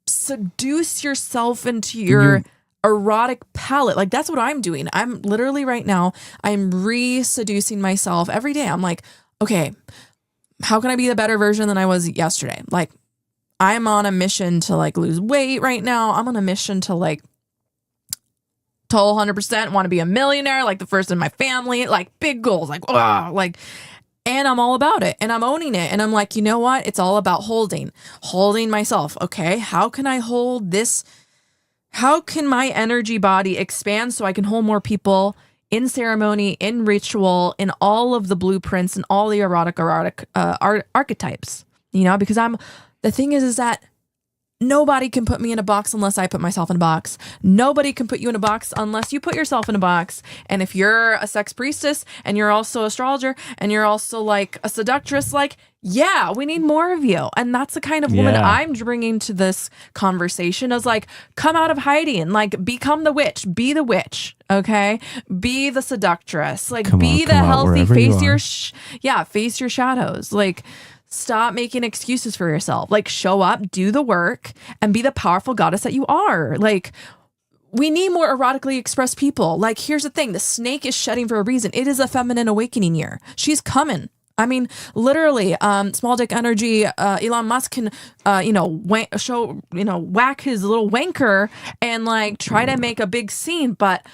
seduce yourself into your erotic palette. Like that's what I'm doing. I'm literally right now, I'm re-seducing myself every day. I'm like, okay, how can I be the better version than I was yesterday? Like I'm on a mission to like lose weight right now. I'm on a mission to like total 100% want to be a millionaire, like the first in my family, like big goals, like, and I'm all about it and I'm owning it. And I'm like, you know what? It's all about holding myself. Okay. How can I hold this? How can my energy body expand so I can hold more people in ceremony, in ritual, in all of the blueprints and all the erotic archetypes, you know, because the thing is that nobody can put me in a box unless I put myself in a box. Nobody can put you in a box unless you put yourself in a box. And if you're a sex priestess and you're also an astrologer and you're also like a seductress, like, yeah, we need more of you. And that's the kind of woman I'm bringing to this conversation is like, come out of hiding, like become the witch, be the witch. Okay. Be the seductress, like be the healthy, face your shadows. Like, stop making excuses for yourself. Like show up, do the work, and be the powerful goddess that you are. Like we need more erotically expressed people. Like here's the thing. The snake is shedding for a reason. It is a feminine awakening year. She's coming. I mean, literally, small dick energy, Elon Musk can, whack his little wanker and like try to make a big scene. But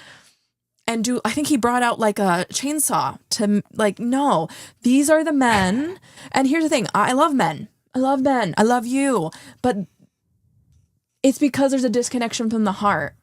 and I think he brought out like a chainsaw to like, no, these are the men. And here's the thing. I love men. I love men. I love you. But it's because there's a disconnection from the heart.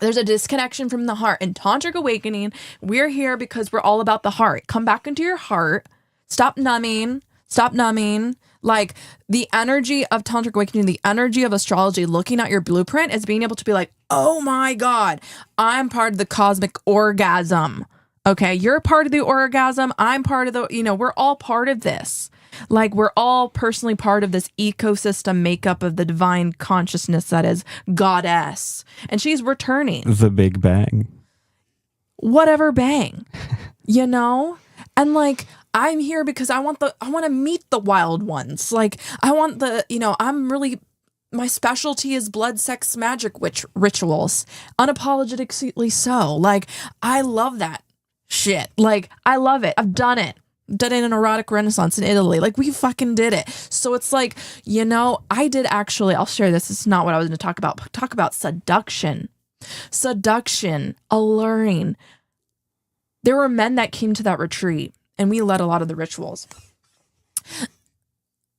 There's a disconnection from the heart. In Tantric Awakening, we're here because we're all about the heart. Come back into your heart. Stop numbing. Stop numbing. Like the energy of Tantric Awakening, the energy of astrology, looking at your blueprint is being able to be like, oh my God, I'm part of the cosmic orgasm. Okay, you're part of the orgasm. I'm part of we're all part of this. Like we're all personally part of this ecosystem makeup of the divine consciousness that is goddess. And she's returning. The Big Bang. Whatever bang, And like, I'm here because I want to meet the wild ones. Like I want my specialty is blood, sex, magic rituals, unapologetically so. Like I love that shit. Like I love it. I've done it. Did it in erotic renaissance in Italy. Like we fucking did it. So it's like, I did actually, I'll share this. It's not what I was going to talk about. Talk about seduction, alluring. There were men that came to that retreat and we led a lot of the rituals.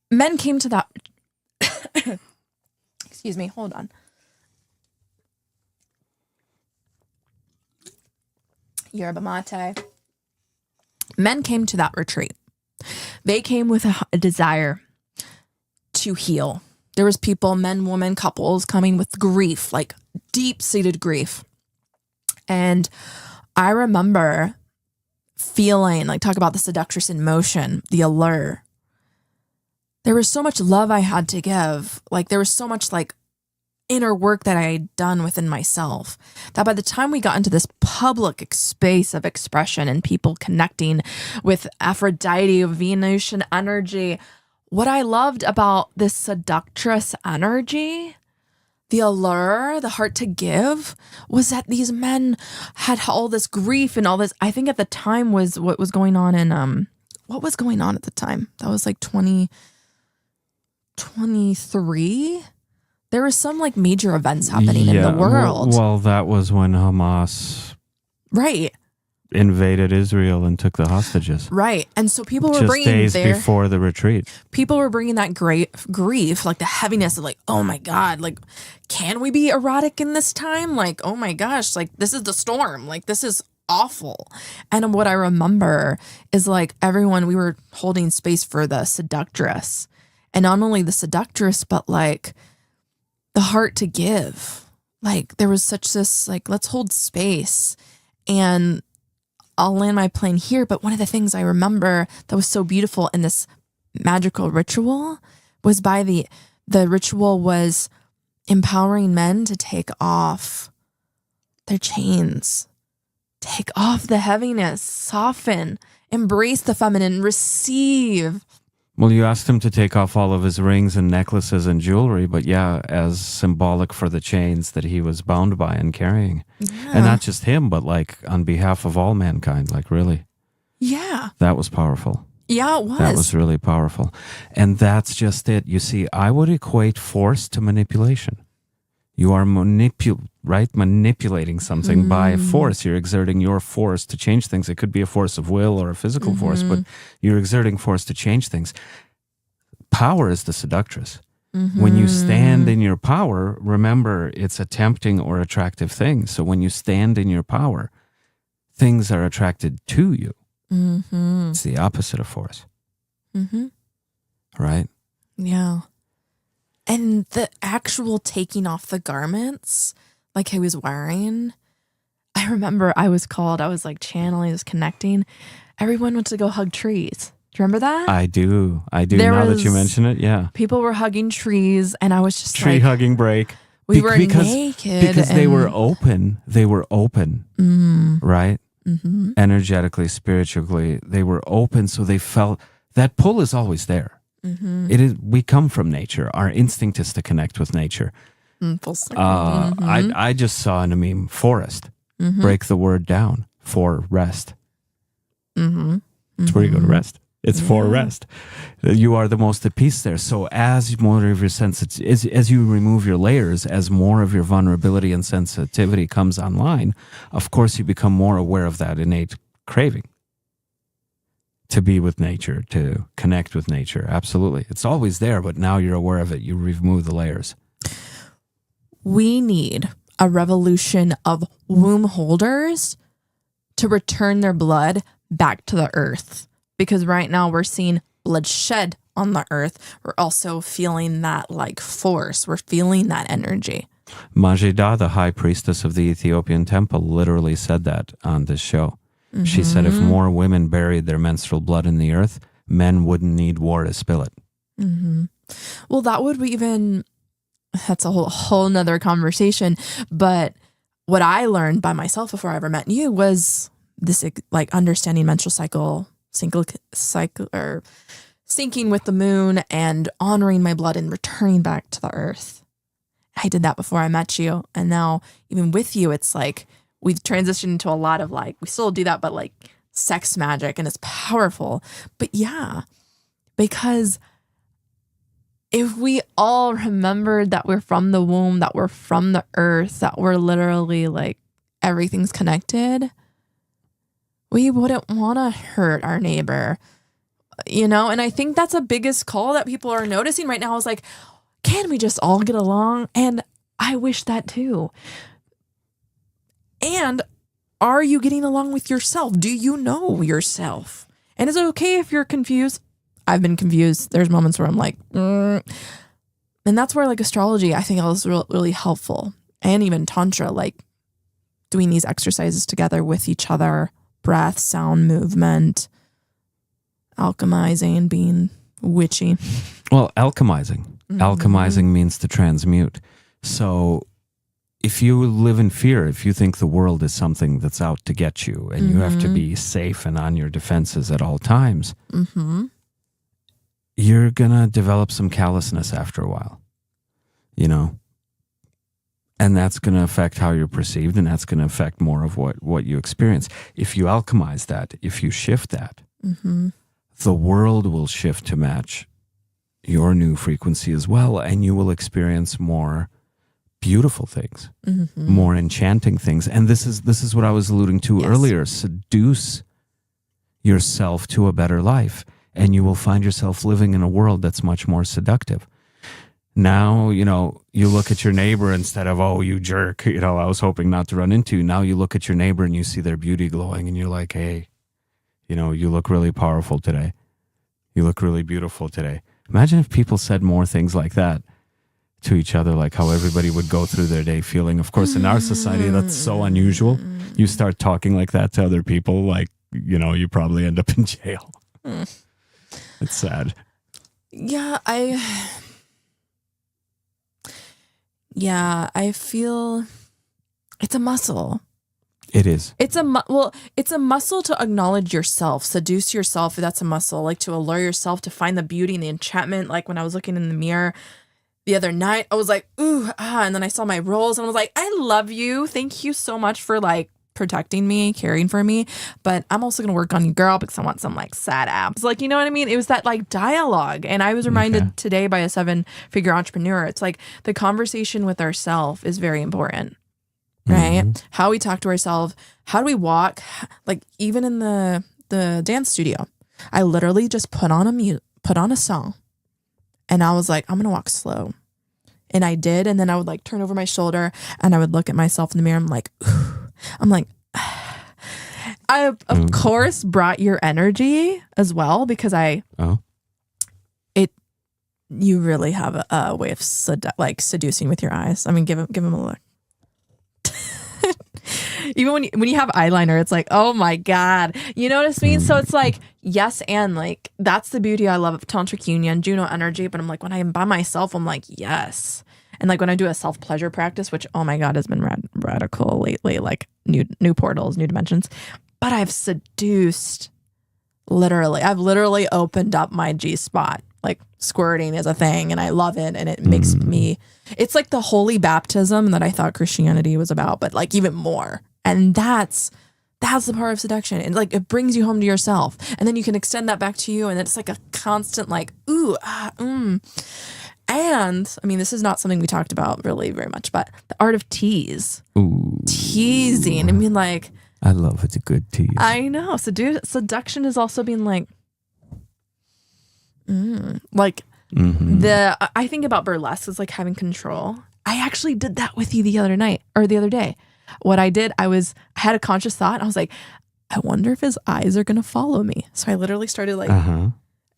Men came to that. Excuse me. Hold on. Yerba mate. Men came to that retreat. They came with a desire to heal. There was people, men, women, couples coming with grief, like deep-seated grief. And I remember feeling, like talk about the seductress in motion, the allure. There was so much love I had to give. Like there was so much like inner work that I had done within myself, that by the time we got into this public space of expression and people connecting with Aphrodite, Venusian energy, what I loved about this seductress energy, the allure, the heart to give, was that these men had all this grief and all this, I think at the time was what was going on in, what was going on at the time? That was like 2023. There was some like major events happening in the world. Well, that was when Hamas invaded Israel and took the hostages. Right. And so people were just bringing days before the retreat. People were bringing that great grief, like the heaviness of like, oh my God, like, can we be erotic in this time? Like, oh my gosh, like this is the storm. Like this is awful. And what I remember is like everyone, we were holding space for the seductress, and not only the seductress, but like the heart to give. Like there was such this, like, let's hold space. And I'll land my plane here. But one of the things I remember that was so beautiful in this magical ritual was the ritual was empowering men to take off their chains, take off the heaviness, soften, embrace the feminine, receive. Well, you asked him to take off all of his rings and necklaces and jewelry, but yeah, as symbolic for the chains that he was bound by and carrying. Yeah. And not just him, but like on behalf of all mankind, like really. Yeah. That was powerful. Yeah, it was. That was really powerful. And that's just it. You see, I would equate force to manipulation. You are manipulating something by force. You're exerting your force to change things. It could be a force of will or a physical force, but you're exerting force to change things. Power is the seductress. When you stand in your power, remember, it's a tempting or attractive thing. So when you stand in your power, things are attracted to you. It's the opposite of force. Right? Yeah. And the actual taking off the garments, like he was wearing, I remember I was like channeling, I was connecting. Everyone went to go hug trees. Do you remember that? I do. Now that you mention it, yeah. People were hugging trees, and I was just tree hugging break. We were naked. Because they were open. They were open, right? Energetically, spiritually, they were open, so they felt that pull is always there. It is. We come from nature. Our instinct is to connect with nature. Full circle. I just saw in a meme, forest. Break the word down. For rest. It's where you go to rest. It's for rest. You are the most at peace there. So as more of your as you remove your layers, as more of your vulnerability and sensitivity comes online, of course you become more aware of that innate craving to be with nature, to connect with nature. Absolutely. It's always there, but now you're aware of it. You remove the layers. We need a revolution of womb holders to return their blood back to the earth. Because right now we're seeing bloodshed on the earth. We're also feeling that like force. We're feeling that energy. Majida, the high priestess of the Ethiopian temple, literally said that on this show. Mm-hmm. She said if more women buried their menstrual blood in the earth, men wouldn't need war to spill it. Mm-hmm. Well, that would that's a whole nother conversation. But what I learned by myself before I ever met you was this like understanding menstrual cycle or syncing with the moon and honoring my blood and returning back to the earth. I did that before I met you. And now even with you, it's like we've transitioned into a lot of like, we still do that, but like sex magic, and it's powerful. But yeah, because if we all remembered that we're from the womb, that we're from the earth, that we're literally like everything's connected, we wouldn't want to hurt our neighbor, And I think that's the biggest call that people are noticing right now is like, can we just all get along? And I wish that too. And are you getting along with yourself? Do you know yourself? And is it okay if you're confused? I've been confused. There's moments where I'm like, And that's where like astrology, I think is really helpful. And even Tantra, like doing these exercises together with each other. Breath, sound, movement, alchemizing, being witchy. Well, alchemizing. Mm-hmm. Alchemizing means to transmute. So if you live in fear, if you think the world is something that's out to get you and you have to be safe and on your defenses at all times, you're going to develop some callousness after a while, And that's going to affect how you're perceived, and that's going to affect more of what you experience. If you alchemize that, if you shift that, the world will shift to match your new frequency as well, and you will experience more beautiful things, more enchanting things. And this is what I was alluding to earlier. Seduce yourself to a better life, and you will find yourself living in a world that's much more seductive. Now, you look at your neighbor instead of, oh, you jerk, I was hoping not to run into you. Now you look at your neighbor and you see their beauty glowing and you're like, hey, you look really powerful today. You look really beautiful today. Imagine if people said more things like that to each other, like how everybody would go through their day feeling. Of course, in our society, that's so unusual. You start talking like that to other people, like, you probably end up in jail. It's sad. I feel it's a muscle. It is. It's a muscle to acknowledge yourself, seduce yourself. That's a muscle, like to allure yourself, to find the beauty and the enchantment. Like when I was looking in the mirror the other night, I was like, ooh, and then I saw my rolls and I was like, I love you. Thank you so much for like protecting me, caring for me. But I'm also going to work on you, girl, because I want some like sad abs. Like, you know what I mean? It was that like dialogue. And I was reminded today by a 7-figure entrepreneur. It's like the conversation with ourselves is very important, right? How we talk to ourselves, how do we walk? Like even in the dance studio, I literally just put on a song and I was like, I'm going to walk slow. And I did. And then I would like turn over my shoulder and I would look at myself in the mirror. I'm like, I of course brought your energy as well because you really have a way of seducing with your eyes. I mean, give him a look. Even when you have eyeliner, it's like, oh my God, you know what I mean? So it's like, yes. And like, that's the beauty I love of Tantric union, Juno energy. But I'm like, when I am by myself, I'm like, yes. And like when I do a self-pleasure practice, which, oh my God, has been radical lately, like new portals, new dimensions. But I've seduced, I've literally opened up my G-spot. Like squirting is a thing and I love it. And it makes it's like the holy baptism that I thought Christianity was about, but like even more. And that's That's the power of seduction. And like, it brings you home to yourself. And then you can extend that back to you. And it's like a constant like, ooh, And I mean, this is not something we talked about really very much, but the art of tease. Ooh. Teasing. I mean, like, I love it's a good tease. I know. So seduction is also being like, like I think about burlesque as like having control. I actually did that with you the other day. What I did, I had a conscious thought. I was like, I wonder if his eyes are going to follow me. So I literally started like,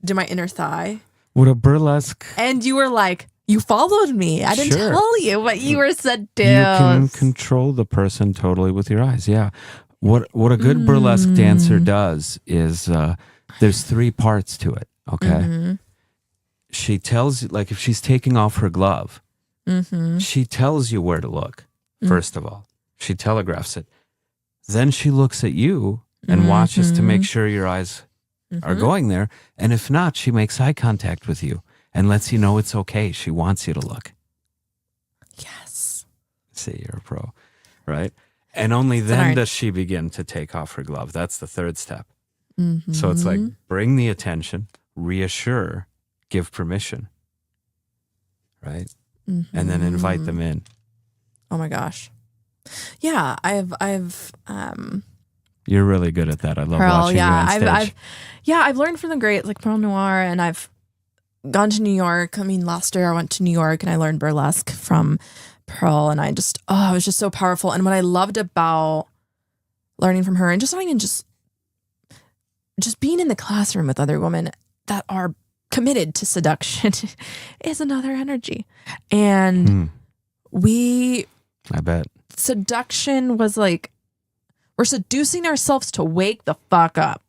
do my inner thigh. What a burlesque. And you were like, you followed me. I didn't tell you, but you were seduced. You can control the person totally with your eyes. Yeah. What a good burlesque dancer does is there's 3 parts to it. Okay. She tells you, like, if she's taking off her glove, she tells you where to look. First of all, she telegraphs it. Then she looks at you and watches to make sure your eyes are going there. And if not, she makes eye contact with you and lets you know it's okay. She wants you to look. Yes. See, you're a pro, right? And only then does she begin to take off her glove. That's the 3rd step. So it's like, bring the attention, reassure, give permission, right? And then invite them in. Oh my gosh. Yeah, I've You're really good at that. I love Pearl, watching you on stage. I've learned from the greats like Pearl Noir, and I've gone to New York. I mean, last year I went to New York and I learned burlesque from Pearl, and it was just so powerful. And what I loved about learning from her, and just not even just being in the classroom with other women that are committed to seduction is another energy. And I bet. Seduction was like, we're seducing ourselves to wake the fuck up.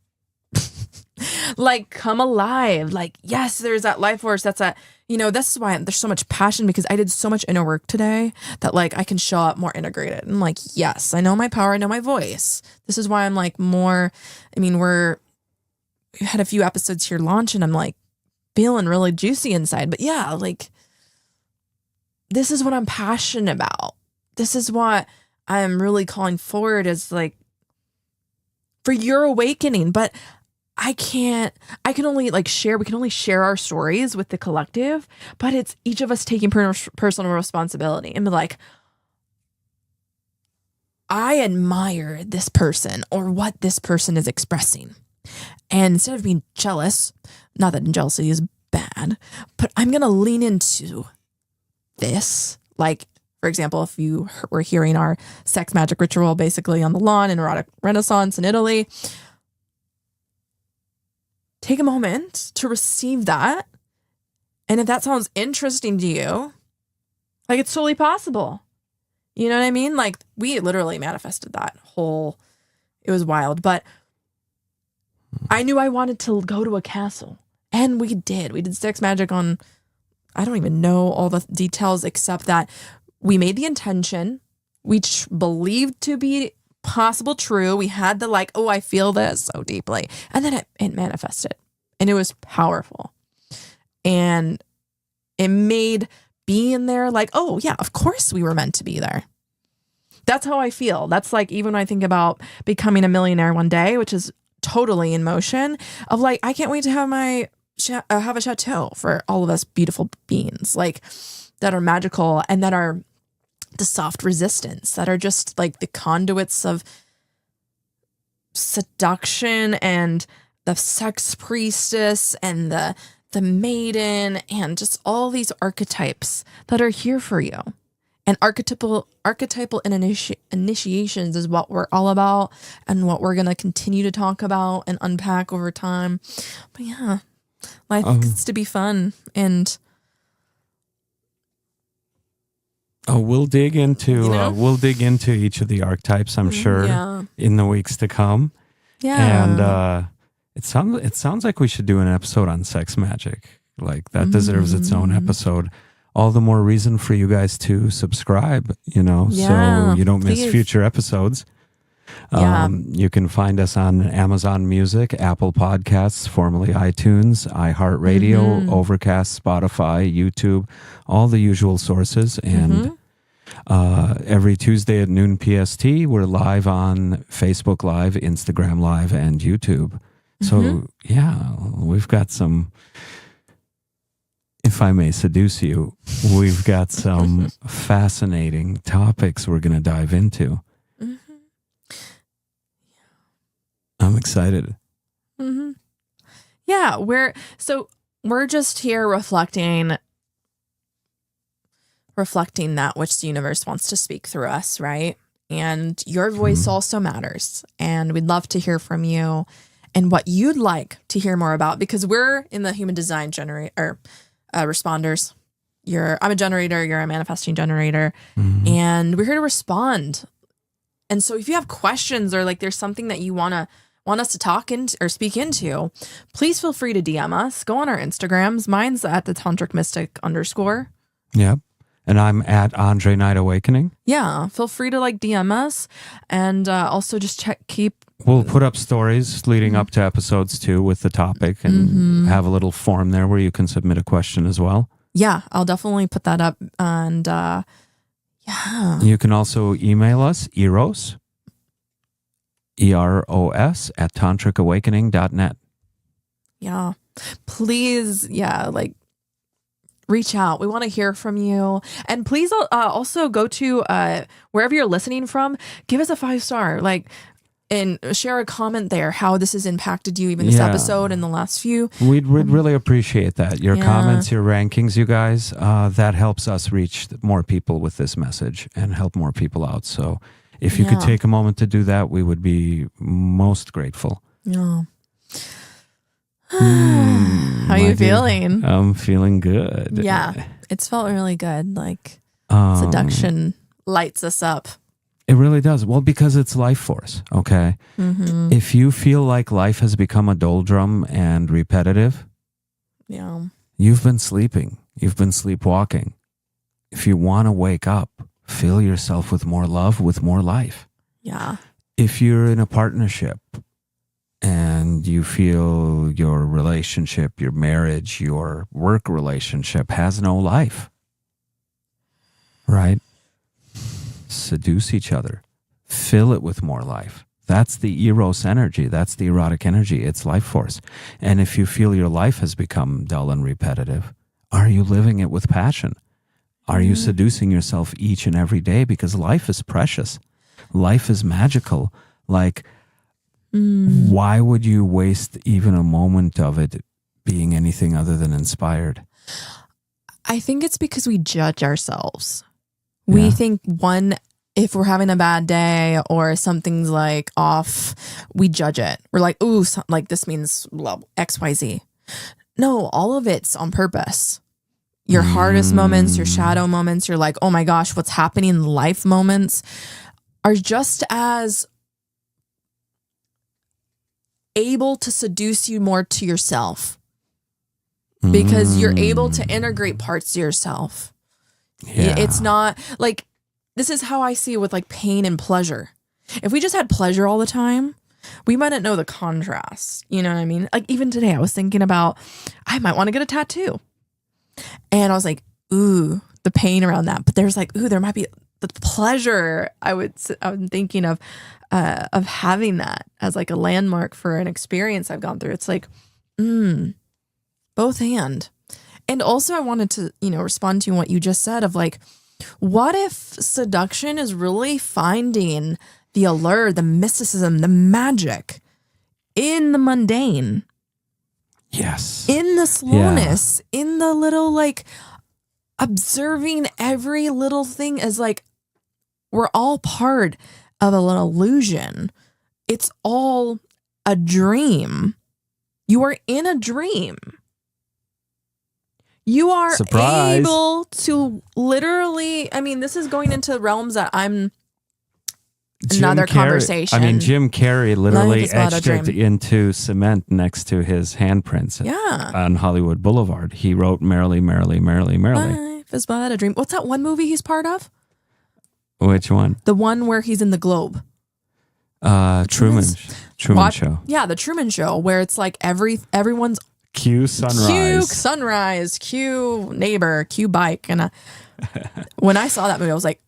Like, come alive. Like, yes, there's that life force. That's that, this is why there's so much passion, because I did so much inner work today that like I can show up more integrated. I'm like, yes, I know my power. I know my voice. This is why I'm like more, I mean, we had a few episodes here launch and I'm like feeling really juicy inside. But yeah, like, this is what I'm passionate about. This is what I'm really calling forward, is like for your awakening. But I can only like share, we can only share our stories with the collective, but it's each of us taking personal responsibility and be like, I admire this person or what this person is expressing. And instead of being jealous, not that jealousy is bad, but I'm going to lean into this. Like, for example, if you were hearing our sex magic ritual basically on the lawn in erotic renaissance in Italy, take a moment to receive that. And if that sounds interesting to you, like, it's totally possible. You know what I mean? Like, we literally manifested that whole, it was wild. But I knew I wanted to go to a castle. And we did. We did sex magic on, I don't even know all the details except that we made the intention. We believed to be possible true. We had the like, oh, I feel this so deeply. And then it manifested. And it was powerful. And it made being there like, oh yeah, of course we were meant to be there. That's how I feel. That's like, even when I think about becoming a millionaire one day, which is totally in motion, of like, I can't wait to have have a chateau for all of us beautiful beings, like, that are magical and that are the soft resistance, that are just like the conduits of seduction and the sex priestess and the maiden and just all these archetypes that are here for you. And archetypal initiations is what we're all about and what we're going to continue to talk about and unpack over time. But yeah, life gets to be fun. And we'll dig into each of the archetypes, I'm sure, in the weeks to come. Yeah. And it sounds like we should do an episode on sex magic. Like, that deserves its own episode. All the more reason for you guys to subscribe, so you don't miss future episodes. You can find us on Amazon Music, Apple Podcasts, formerly iTunes, iHeartRadio, Overcast, Spotify, YouTube, all the usual sources. And Every Tuesday at noon PST, we're live on Facebook Live, Instagram Live, and YouTube. So, yeah, we've got some, if I may seduce you, we've got some fascinating topics we're going to dive into. I'm excited. Yeah, we're just here reflecting that which the universe wants to speak through us, right? And your voice also matters. And we'd love to hear from you and what you'd like to hear more about, because we're in the human design responders. I'm a generator, you're a manifesting generator, and we're here to respond. And so if you have questions or like there's something that you want us to talk into or speak into, please feel free to DM us. Go on our Instagrams. Mine's at the Tantric Mystic _. Yep. And I'm at Andre Night Awakening. Yeah. Feel free to like DM us, and also just We'll put up stories leading up to episodes 2 with the topic, and have a little form there where you can submit a question as well. Yeah, I'll definitely put that up. And you can also email us, Eros, EROS, at tantricawakening.net. Yeah. Please, reach out. We want to hear from you. And please also go to wherever you're listening from, give us a 5-star, and share a comment there, how this has impacted you, even this episode and the last few. We'd really appreciate that. Your comments, your rankings, you guys, that helps us reach more people with this message and help more people out. So if you could take a moment to do that, we would be most grateful. Yeah. How are you feeling? I'm feeling good. Yeah, it's felt really good. Seduction lights us up. It really does. Well, because it's life force, okay? If you feel like life has become a doldrum and repetitive, you've been sleeping. You've been sleepwalking. If you want to wake up, fill yourself with more love, with more life. Yeah. If you're in a partnership and you feel your relationship, your marriage, your work relationship has no life, right? Seduce each other. Fill it with more life. That's the Eros energy. That's the erotic energy. It's life force. And if you feel your life has become dull and repetitive, are you living it with passion? Are you seducing yourself each and every day? Because life is precious. Life is magical. Why would you waste even a moment of it being anything other than inspired? I think it's because we judge ourselves. We think if we're having a bad day or something's off, we judge it. We're like, ooh, this means XYZ. No, all of it's on purpose. Your hardest moments, your shadow moments, you're like, oh my gosh, what's happening in life moments are just as able to seduce you more to yourself, because you're able to integrate parts of yourself. Yeah. It's not this is how I see it with pain and pleasure. If we just had pleasure all the time, we mightn't know the contrast. You know what I mean? Even today I was thinking about, I might want to get a tattoo. And I was like, ooh, the pain around that. But there's ooh, there might be the pleasure. I'm thinking of having that as a landmark for an experience I've gone through. It's both hand. And also I wanted to, respond to what you just said of what if seduction is really finding the allure, the mysticism, the magic in the mundane? Yes. In the slowness, in the little observing every little thing as we're all part of an illusion. It's all a dream. You are in a dream. You are able to literally, this is going into realms that another conversation. Jim Carrey literally etched it into cement next to his handprints on Hollywood Boulevard. He wrote Merrily, Merrily, Merrily, Merrily. Life is but a dream. What's that one movie he's part of? Which one? The one where he's in the globe. Truman Show. Yeah, the Truman Show, where it's everyone's cue sunrise. Cue sunrise, cue neighbor, cue bike. And when I saw that movie, I was like,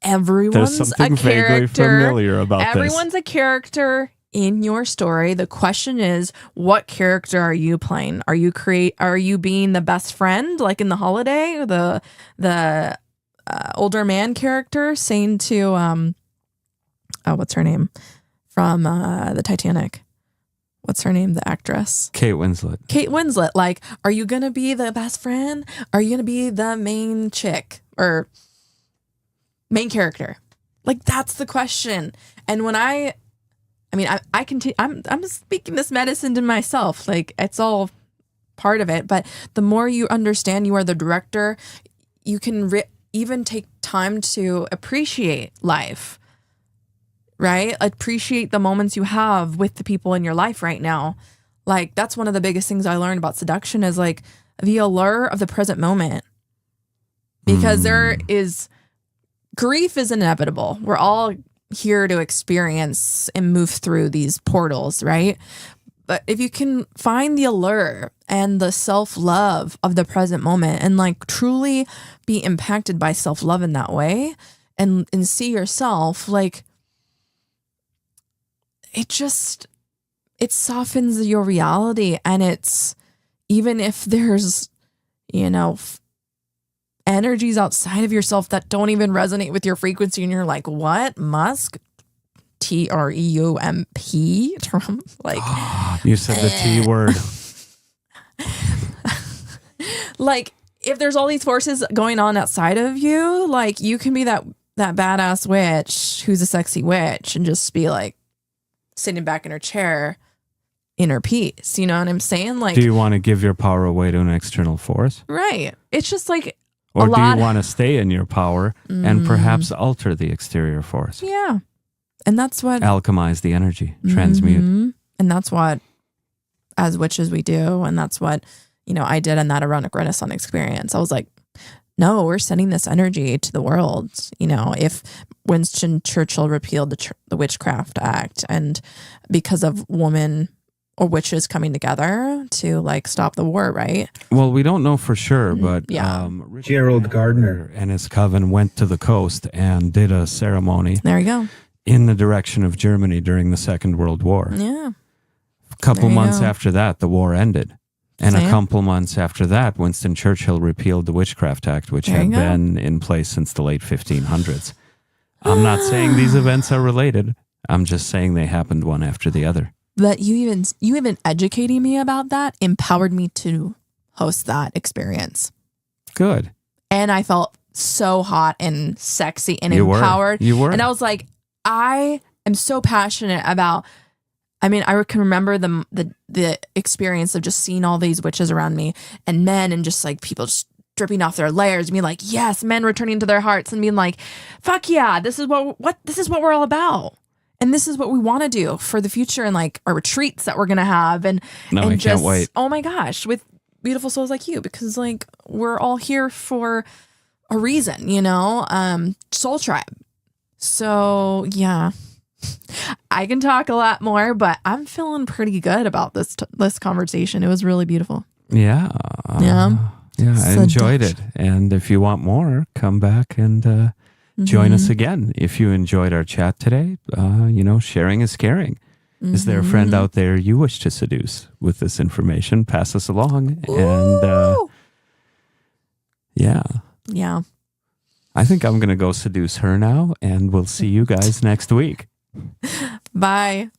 everyone's There's something a vaguely character. familiar about Everyone's a character in your story. The question is, what character are you playing? Are you being the best friend, like in The Holiday, the older man character saying to what's her name from the Titanic? What's her name? The actress. Kate Winslet. Kate Winslet. Like, are you gonna be the best friend? Are you gonna be the main chick or main character? Like, that's the question. And when I continue. I'm speaking this medicine to myself. Like, it's all part of it. But the more you understand you are the director, you can even take time to appreciate life, right? Appreciate the moments you have with the people in your life right now. Like, that's one of the biggest things I learned about seduction is like the allure of the present moment. Because grief is inevitable. We're all here to experience and move through these portals, right? But if you can find the allure and the self-love of the present moment and like truly be impacted by self-love in that way and see yourself, like, it softens your reality. And it's, even if there's, energies outside of yourself that don't even resonate with your frequency, and you're like, what? Musk? TREUMP? Like, you said the T word. Like, if there's all these forces going on outside of you, like, you can be that badass witch who's a sexy witch and just be like sitting back in her chair in her peace. You know what I'm saying? Like, do you want to give your power away to an external force? Right. It's just like, or do you want to stay in your power and perhaps alter the exterior force? Yeah. And that's what... alchemize the energy, transmute. And that's what, as witches, we do. And that's what, I did in that erotic renaissance experience. I was like, no, we're sending this energy to the world. If Winston Churchill repealed the Witchcraft Act, and because of women or witches coming together to like stop the war, right? Well, we don't know for sure, but Gerald Gardner and his coven went to the coast and did a ceremony. There you go. In the direction of Germany during the Second World War. Yeah. A couple months after that, the war ended. And a couple months after that, Winston Churchill repealed the Witchcraft Act, which had been in place since the late 1500s. I'm not saying these events are related. I'm just saying they happened one after the other. But you even educating me about that empowered me to host that experience. Good. And I felt so hot and sexy and empowered. You were. And I was like, I am so passionate about, I can remember the experience of just seeing all these witches around me and men and just like people just stripping off their layers and being like, yes, men returning to their hearts and being like, fuck yeah, this is what we're all about. And this is what we want to do for the future and like our retreats that we're going to have. And I can't wait. Oh my gosh, with beautiful souls like you, because like we're all here for a reason, soul tribe. So yeah, I can talk a lot more, but I'm feeling pretty good about this conversation. It was really beautiful. Yeah. Yeah. I enjoyed it. And if you want more, come back and join us again. If you enjoyed our chat today, sharing is caring. Is there a friend out there you wish to seduce with this information? Pass us along. And Yeah. I think I'm going to go seduce her now, and we'll see you guys next week. Bye.